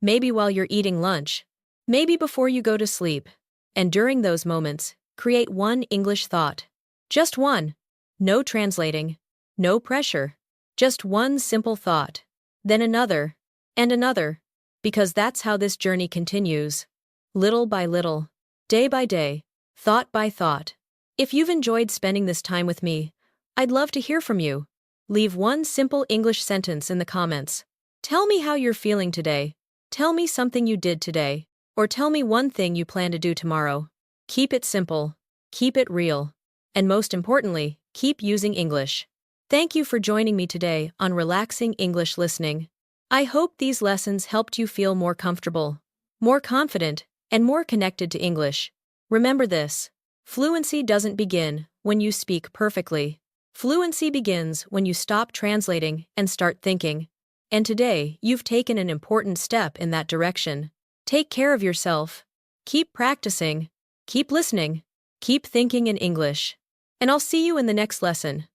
Speaker 1: Maybe while you're eating lunch. Maybe before you go to sleep. And during those moments, create one English thought. Just one. No translating. No pressure. Just one simple thought. Then another. And another. Because that's how this journey continues. Little by little. Day by day. Thought by thought. If you've enjoyed spending this time with me, I'd love to hear from you. Leave one simple English sentence in the comments. Tell me how you're feeling today. Tell me something you did today. Or tell me one thing you plan to do tomorrow. Keep it simple. Keep it real. And most importantly, keep using English. Thank you for joining me today on Relaxing English Listening. I hope these lessons helped you feel more comfortable, more confident, and more connected to English. Remember this: fluency doesn't begin when you speak perfectly. Fluency begins when you stop translating and start thinking. And today, you've taken an important step in that direction. Take care of yourself. Keep practicing. Keep listening. Keep thinking in English. And I'll see you in the next lesson.